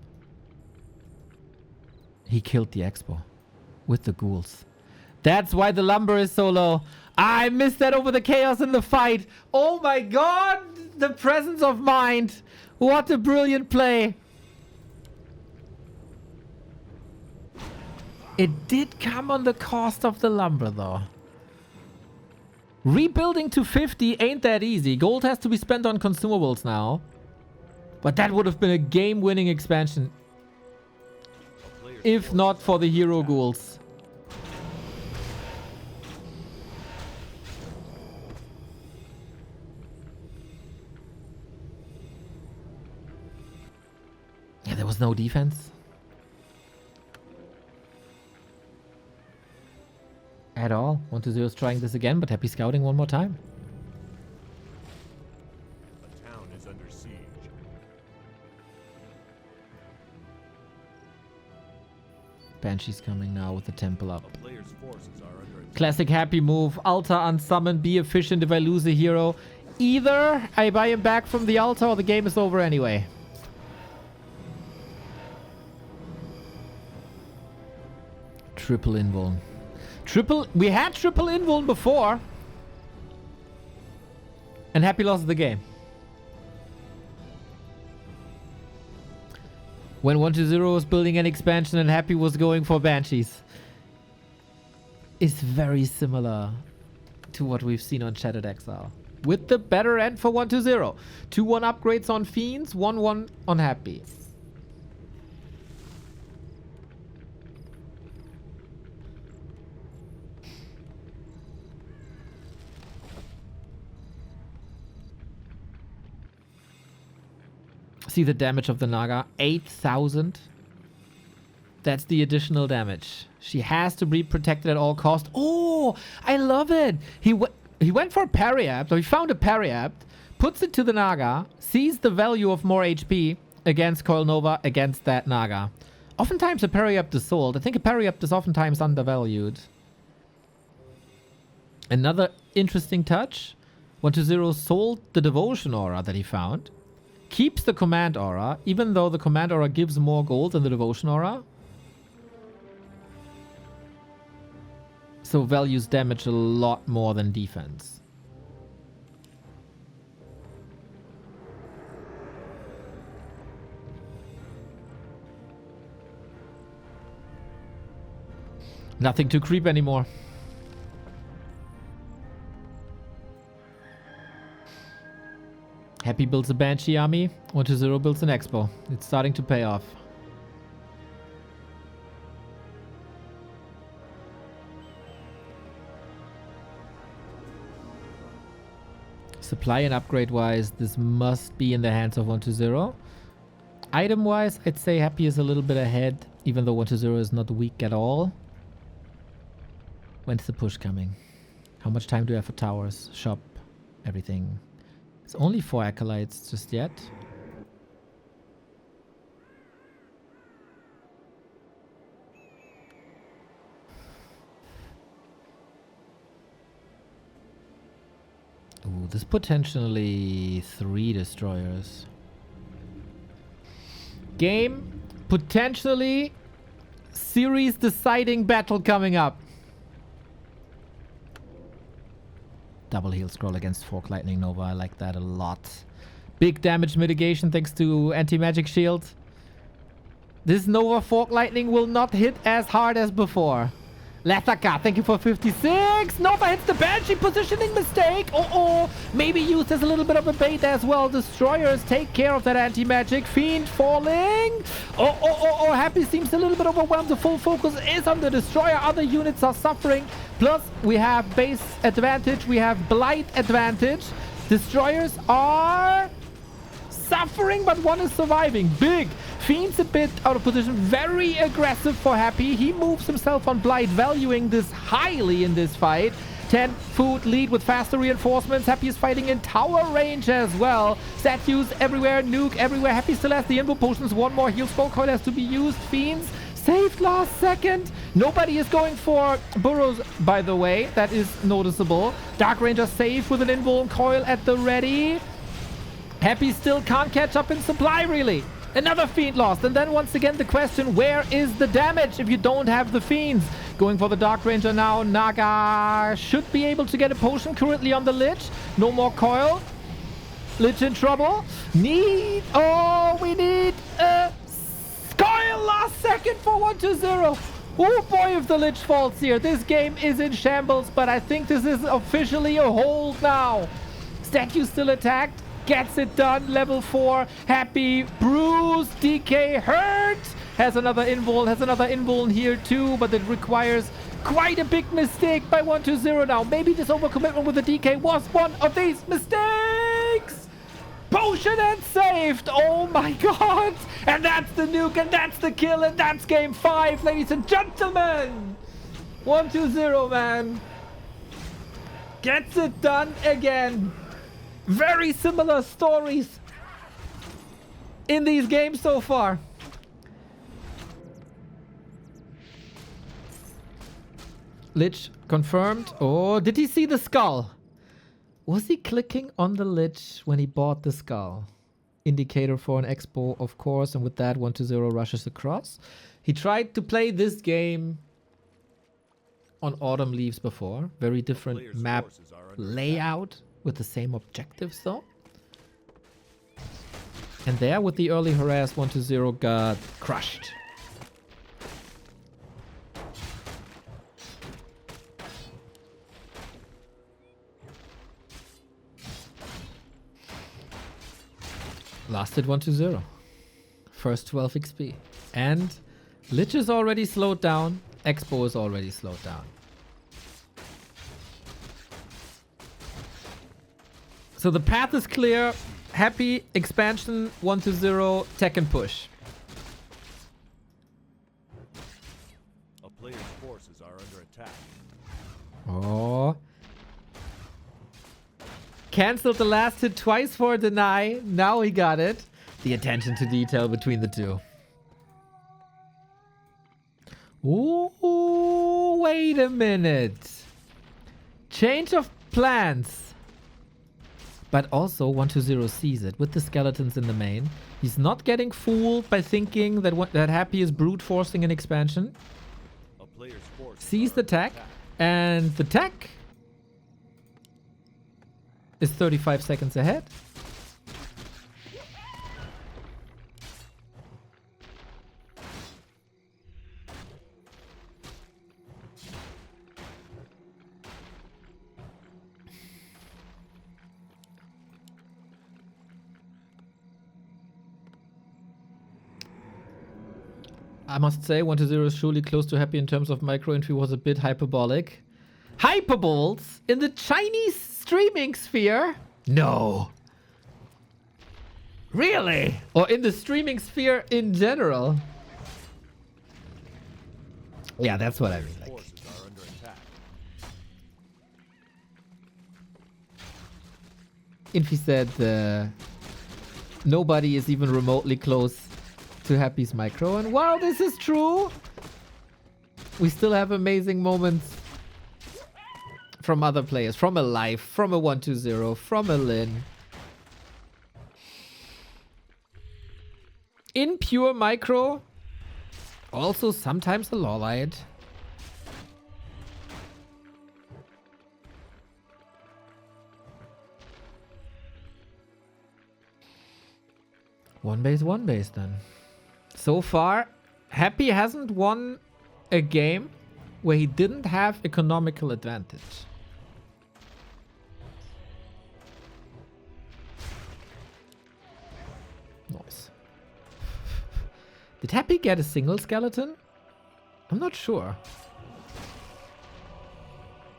He killed the Expo. With the ghouls. That's why the lumber is so low. I missed that over the chaos in the fight. Oh my god. The presence of mind. What a brilliant play. It did come on the cost of the lumber, though. Rebuilding to 50 ain't that easy. Gold has to be spent on consumables now. But that would have been a game-winning expansion. If not for the hero ghouls. Yeah, there was no defense. At all. 1-0 is trying this again, but Happy scouting one more time. The town is under siege. Banshee's coming now with the temple up. The player's forces are under attack. Classic Happy move. Altar unsummon. Be efficient if I lose a hero. Either I buy him back from the altar or the game is over anyway. Triple invuln. We had triple invuln before. And Happy lost the game. When 1-0 was building an expansion and Happy was going for Banshees. It's very similar to what we've seen on Shattered Exile. With the better end for 1-0. 2-1 upgrades on Fiends, 1-1 on Happy. See the damage of the Naga. 8,000. That's the additional damage. She has to be protected at all costs. Oh, I love it. He went for a Periapt, or he found a Periapt, puts it to the Naga, sees the value of more HP against Coil Nova, against that Naga. Oftentimes a Periapt is sold. I think a Periapt is oftentimes undervalued. Another interesting touch. 120 sold the Devotion Aura that he found. Keeps the Command Aura, even though the Command Aura gives more gold than the Devotion Aura. So values damage a lot more than defense. Nothing to creep anymore. Happy builds a Banshee army. 120 builds an Expo. It's starting to pay off. Supply and upgrade wise, this must be in the hands of 120. Item wise, I'd say Happy is a little bit ahead, even though 120 is not weak at all. When's the push coming? How much time do I have for towers? Shop, everything. It's only 4 acolytes just yet. Ooh, this potentially 3 destroyers. Game, potentially series deciding battle coming up. Double heal scroll against Fork Lightning Nova. I like that a lot. Big damage mitigation thanks to anti-magic shield. This Nova Fork Lightning will not hit as hard as before. Lethaka, thank you for 56. Nova hits the Banshee, positioning mistake. Maybe used as a little bit of a bait as well. Destroyers take care of that anti-magic. Fiend falling. Happy seems a little bit overwhelmed. The full focus is on the Destroyer. Other units are suffering. Plus, we have base advantage. We have Blight advantage. Destroyers are suffering, but one is surviving. Big. Fiend's a bit out of position. Very aggressive for Happy. He moves himself on Blight, valuing this highly in this fight. 10 food lead with faster reinforcements. Happy is fighting in tower range as well. Statues everywhere. Nuke everywhere. Happy still has the invo potions. One more heal scroll coil has to be used. Fiends saved last second. Nobody is going for burrows, by the way. That is noticeable. Dark Ranger safe with an invuln coil at the ready. Happy still can't catch up in supply, really. Another Fiend lost. And then once again the question, where is the damage if you don't have the Fiends? Going for the Dark Ranger now. Naga should be able to get a potion currently on the Lich. No more coil. Lich in trouble. We need a coil last second for 120. Oh boy, if the Lich falls here. This game is in shambles, but I think this is officially a hold now. Statue still attacked. Gets it done. Level 4. Happy. Bruce. DK. Hurt. Has another invuln here too, but it requires quite a big mistake by 120 now. Maybe this overcommitment with the DK was one of these mistakes. Potion and saved. Oh my god. And that's the nuke, and that's the kill, and that's game 5, ladies and gentlemen. 120, man. Gets it done again. Very similar stories in these games so far. Lich confirmed. Oh, did he see the skull? Was he clicking on the Lich when he bought the skull? Indicator for an expo, of course, and with that 120 rushes across. He tried to play this game on Autumn Leaves before. Very different map layout. With the same objectives though. And there with the early harass 120 got crushed. Lasted 120. First 12 XP. And Lich is already slowed down. Expo is already slowed down. So the path is clear. Happy expansion 120 tech and push. A player's forces are under attack. Oh. Cancelled the last hit twice for a deny. Now he got it. The attention to detail between the two. Ooh, wait a minute. Change of plans. But also 120 sees it with the skeletons in the main. He's not getting fooled by thinking that Happy is brute forcing an expansion. Sees the tech, and the tech is 35 seconds ahead. I must say, 120 is surely close to Happy in terms of micro entry was a bit hyperbolic. Hyperboles in the Chinese streaming sphere? No. Really? Or in the streaming sphere in general? Yeah, that's what I mean. Like. Infi said nobody is even remotely close to Happy's micro, and while this is true, we still have amazing moments from other players, from a Life, from a 120, from a Lin. In pure micro, also sometimes a Lawlight. One base then. So far, Happy hasn't won a game where he didn't have economical advantage. Nice. Did Happy get a single skeleton? I'm not sure.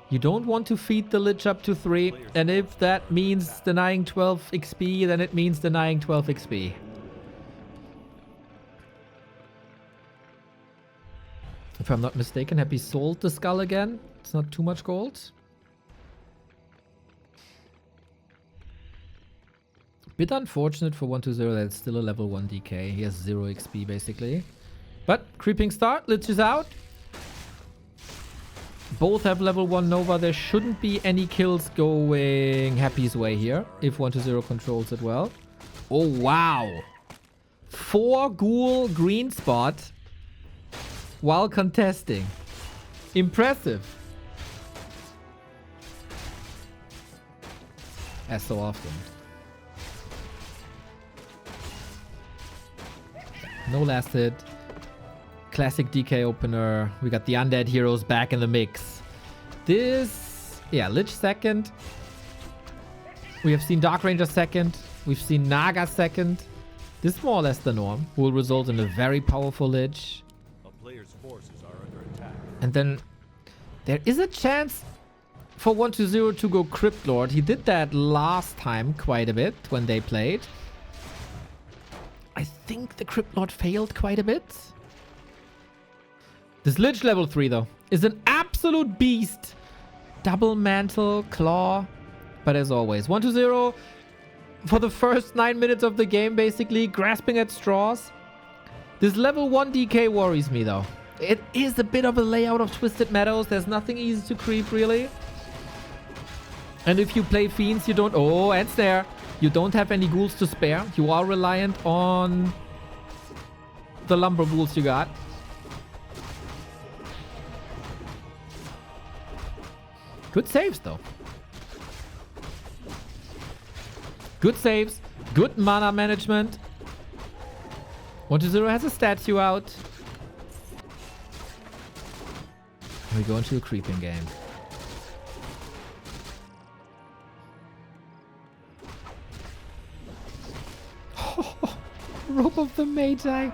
You don't want to feed the Lich up to 3, and if that means denying 12 XP, then it means denying 12 XP. If I'm not mistaken, Happy sold the skull again. It's not too much gold. Bit unfortunate for 120 that it's still a level 1 DK. He has 0 XP basically. But creeping start, Lich is out. Both have level 1 Nova. There shouldn't be any kills going Happy's way here if 120 controls it well. Oh wow. 4 ghoul green spot while contesting. Impressive. As so often. No last hit. Classic DK opener. We got the undead heroes back in the mix. This... yeah, Lich second. We have seen Dark Ranger second. We've seen Naga second. This is more or less the norm. Will result in a very powerful Lich. And then there is a chance for 120 to go Crypt Lord. He did that last time quite a bit when they played. I think the Crypt Lord failed quite a bit. This Lich level 3 though is an absolute beast. Double mantle, claw. But as always, 120 for the first 9 minutes of the game basically grasping at straws. This level 1 DK worries me though. It is a bit of a layout of Twisted Meadows. There's nothing easy to creep, really. And if you play Fiends, you don't... oh, and Snare. You don't have any ghouls to spare. You are reliant on the lumber ghouls you got. Good saves, though. Good saves. Good mana management. 120 has a statue out. We go into a creeping game. Rope of the Magi.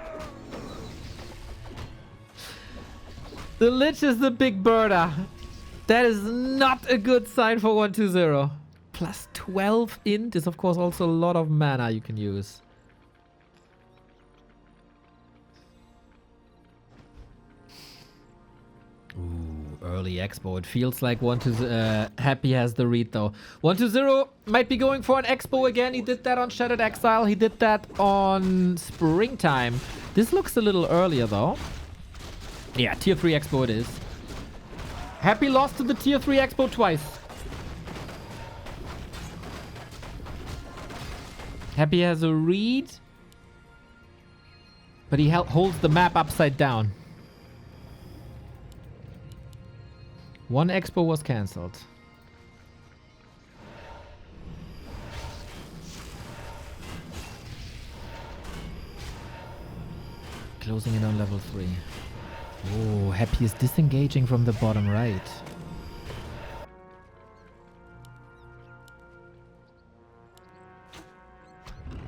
The Lich is the big birder. That is not a good sign for 120. Plus 12 int is of course also a lot of mana you can use. Ooh, early expo. It feels like Happy has the read though. 120 might be going for an expo again. He did that on Shattered Exile. He did that on Springtime. This looks a little earlier though. Yeah, tier 3 expo it is. Happy lost to the tier 3 expo twice. Happy has a read, but he holds the map upside down. One expo was cancelled. Closing in on level 3. Oh, Happy is disengaging from the bottom right.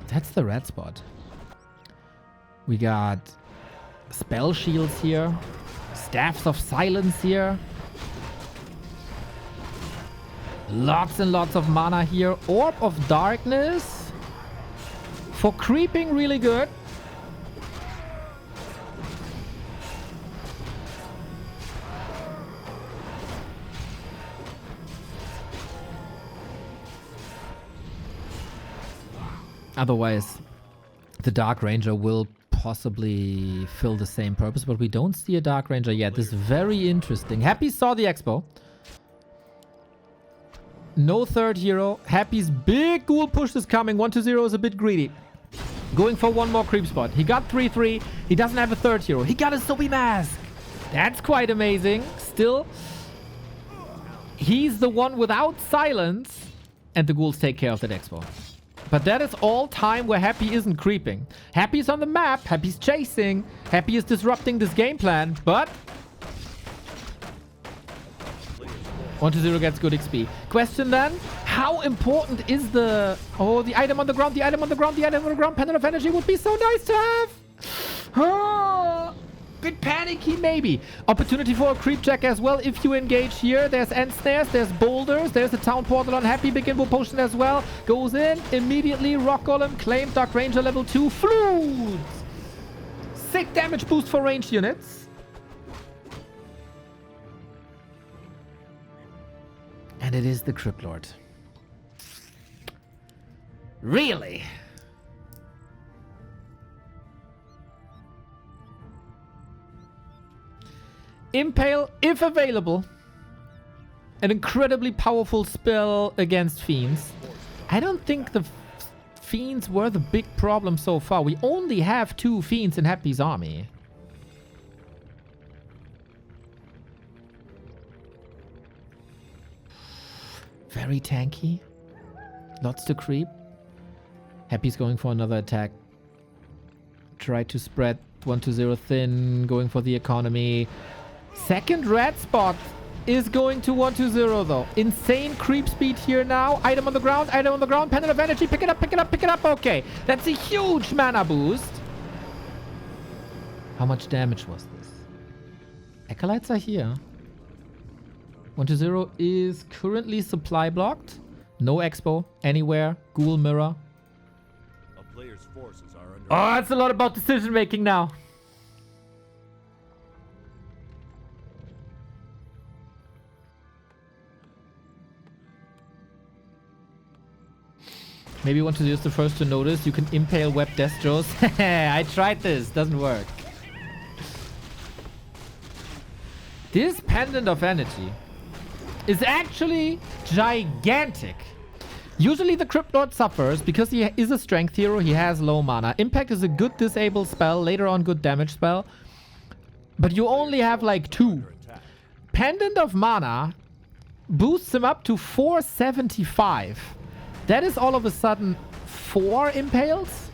That's the red spot. We got spell shields here. Staffs of silence here. Lots and lots of mana here. Orb of darkness. For creeping, really good. Otherwise, the Dark Ranger will possibly fill the same purpose, but we don't see a Dark Ranger yet. This is very interesting. Happy saw the expo. No third hero. Happy's big ghoul push is coming. 120 is a bit greedy. Going for one more creep spot. He got 3-3. He doesn't have a third hero. He got a Sobi Mask. That's quite amazing. Still, he's the one without silence, and the ghouls take care of that expo. But that is all time where Happy isn't creeping. Happy's on the map. Happy's chasing. Happy is disrupting this game plan, but 120 gets good XP. Question then, how important is the item on the ground, the item on the ground, the item on the ground? Pendant of Energy would be so nice to have. Oh, bit panicky maybe. Opportunity for a creep check as well if you engage here. There's end snares, there's boulders, there's a town portal on Happy. Big Invo potion as well. Goes in immediately. Rock Golem claimed. Dark Ranger level 2. Flute. Sick damage boost for ranged units. And it is the Crypt Lord. Really? Impale, if available. An incredibly powerful spell against fiends. I don't think the fiends were the big problem so far. We only have 2 fiends in Happy's army. Very tanky. Lots to creep. Happy's going for another attack. Try to spread 120 thin. Going for the economy. Second red spot is going to 120 though. Insane creep speed here now. Item on the ground. Item on the ground. Pendant of Energy. Pick it up. Pick it up. Pick it up. Okay. That's a huge mana boost. How much damage was this? Acolytes are here. 120 is currently supply blocked. No expo anywhere. Ghoul mirror. A player's forces are under Oh, it's a lot about decision making now. Maybe 120 is the first to notice. You can impale web destros. I tried this. Doesn't work. This Pendant of Energy is actually gigantic. Usually the Crypt Lord suffers because he is a strength hero. He has low mana. Impact is a good disable spell. Later on, good damage spell. But you only have like 2. Pendant of Mana boosts him up to 475. That is all of a sudden 4 impales.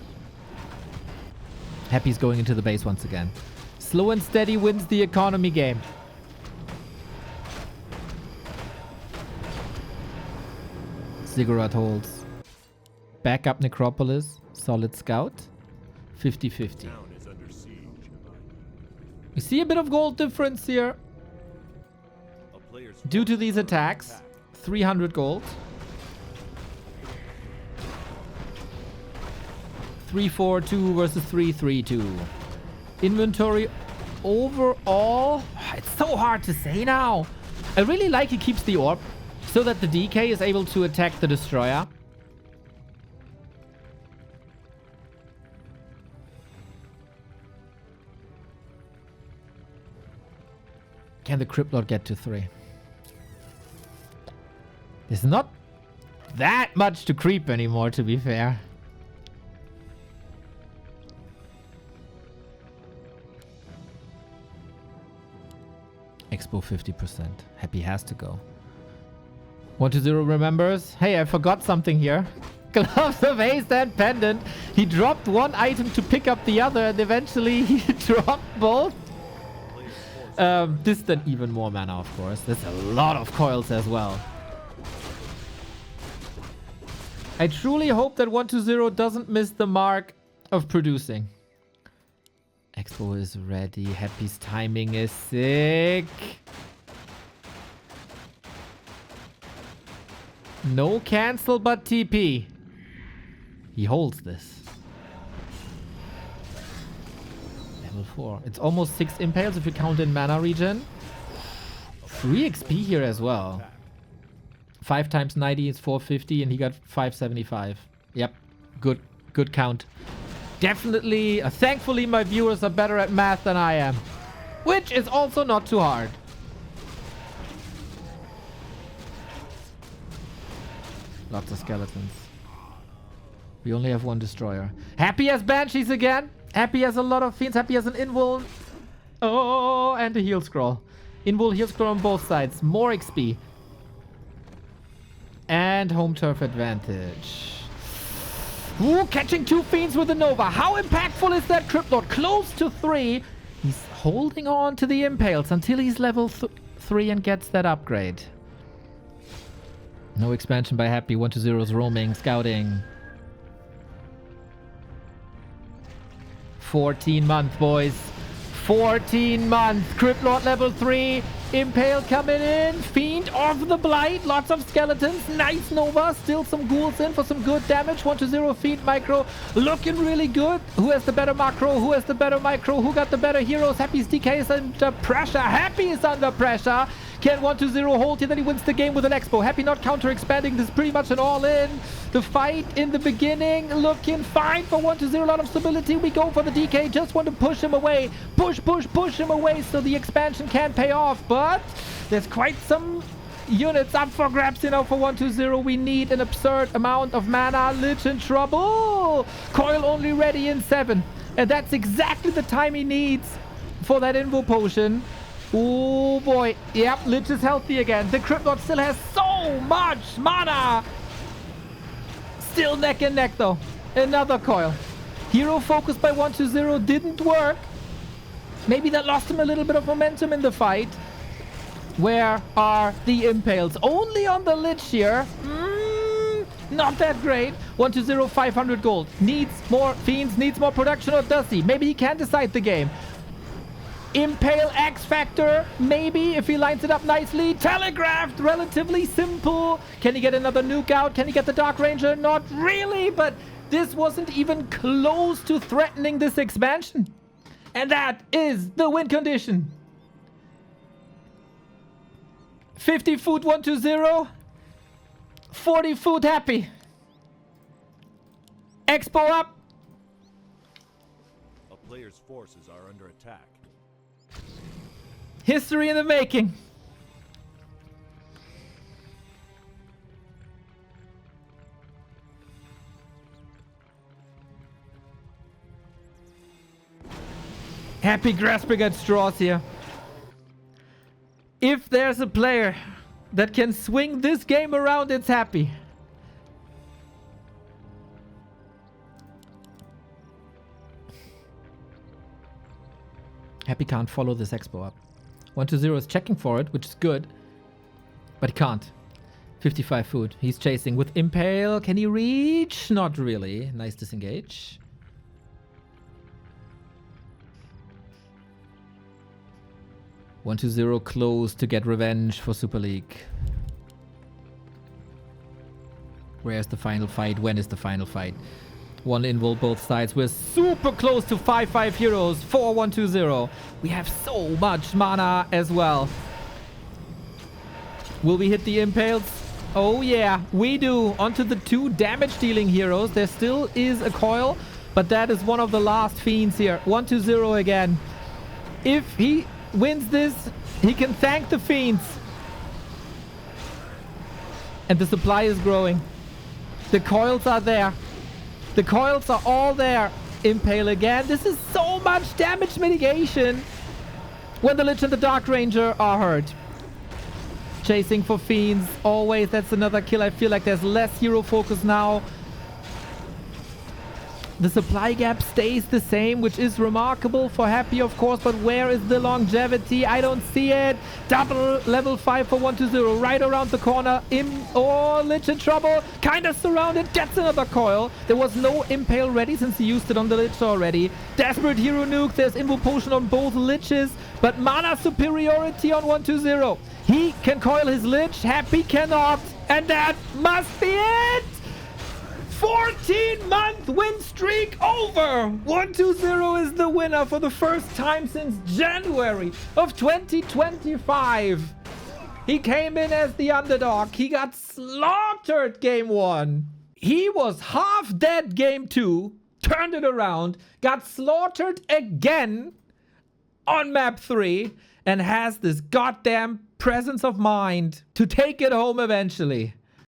Happy's going into the base once again. Slow and steady wins the economy game. Ziggurat holds. Backup Necropolis. Solid Scout. 50-50. We see a bit of gold difference here. Due to these attacks. 300 gold. 3-4-2 versus 3-3-2. Inventory overall. It's so hard to say now. I really like he keeps the orb so that the DK is able to attack the destroyer. Can the Crypt Lord get to 3? There's not that much to creep anymore, to be fair. Expo 50%. Happy has to go. 120 remembers. Hey, I forgot something here. Gloves of Haste and Pendant. He dropped one item to pick up the other, and eventually he dropped both. Distant even more mana, of course. There's a lot of coils as well. I truly hope that 120 doesn't miss the mark of producing. Expo is ready. Happy's timing is sick. No cancel but TP. He holds this. Level 4. It's almost 6 impales if you count in mana regen. 3 XP here as well. 5 times 90 is 450 and he got 575. Yep. Good count. Definitely, thankfully my viewers are better at math than I am. Which is also not too hard. Lots of skeletons. We only have one destroyer. Happy as Banshees again. Happy has a lot of fiends. Happy has an invul. Oh, and a heal scroll. Invul, heal scroll on both sides. More XP. And home turf advantage. Ooh, catching 2 fiends with a Nova. How impactful is that Crypt Lord? Close to 3. He's holding on to the impales until he's level 3 and gets that upgrade. No expansion by Happy. 120's roaming, scouting. 14 month, boys. 14 month. Crypt Lord level 3. Impale coming in. Fiend of the Blight. Lots of skeletons. Nice Nova. Still some ghouls in for some good damage. 120 Fiend micro. Looking really good. Who has the better macro? Who has the better micro? Who got the better heroes? Happy's DK is under pressure. Happy is under pressure. Can 120 hold here? Then he wins the game with an Expo. Happy not counter expanding. This is pretty much an all-in. The fight in the beginning looking fine for 120. A lot of stability. We go for the DK. Just want to push him away. Push him away so the expansion can pay off. But there's quite some units up for grabs, you know, for 120. We need an absurd amount of mana. Lich in trouble. Coil only ready in 7. And that's exactly the time he needs for that Invo potion. Oh boy. Yep, Lich is healthy again. The Crypt Lord still has so much mana. Still neck and neck though. Another coil. Hero focus by 120 didn't work. Maybe that lost him a little bit of momentum in the fight. Where are the impales? Only on the Lich here. Not that great. 120, 500 gold. Needs more fiends, needs more production, or does he? Maybe he can decide the game. Impale X Factor, maybe, if he lines it up nicely. Telegraphed, relatively simple. Can he get another nuke out? Can he get the Dark Ranger? Not really, but this wasn't even close to threatening this expansion. And that is the win condition. 50 food 120. 40 food Happy. Expo up. A player's forces are under attack. History in the making. Happy grasping at straws here. If there's a player that can swing this game around, it's Happy. Happy can't follow this Expo up. 120 is checking for it, which is good. But he can't. 55 food. He's chasing with Impale. Can he reach? Not really. Nice disengage. One 2-0 close to get revenge for Super League. Where's the final fight? When is the final fight? One invul both sides. We're super close to 5-5 heroes for 120. We have so much mana as well. Will we hit the impales? Oh yeah, we do. Onto the 2 damage dealing heroes. There still is a coil, but that is one of the last fiends here. 1-0 again. If he wins this, he can thank the fiends. And the supply is growing. The coils are there. The coils are all there. Impale again. This is so much damage mitigation when the Lich and the Dark Ranger are hurt. Chasing for fiends. Always, that's another kill. I feel like there's less hero focus now. The supply gap stays the same, which is remarkable for Happy, of course, but where is the longevity? I don't see it. Double level 5 for 1-0, right around the corner. Lich in trouble, kind of surrounded, gets another coil. There was no impale ready since he used it on the Lich already. Desperate hero nuke, there's invo potion on both Liches, but mana superiority on 1-0. He can coil his Lich, Happy cannot, and that must be it! 14-month win streak over! 1-0 is the winner for the first time since January of 2025. He came in as the underdog. He got slaughtered game 1. He was half dead game 2, turned it around, got slaughtered again on map 3, and has this goddamn presence of mind to take it home eventually.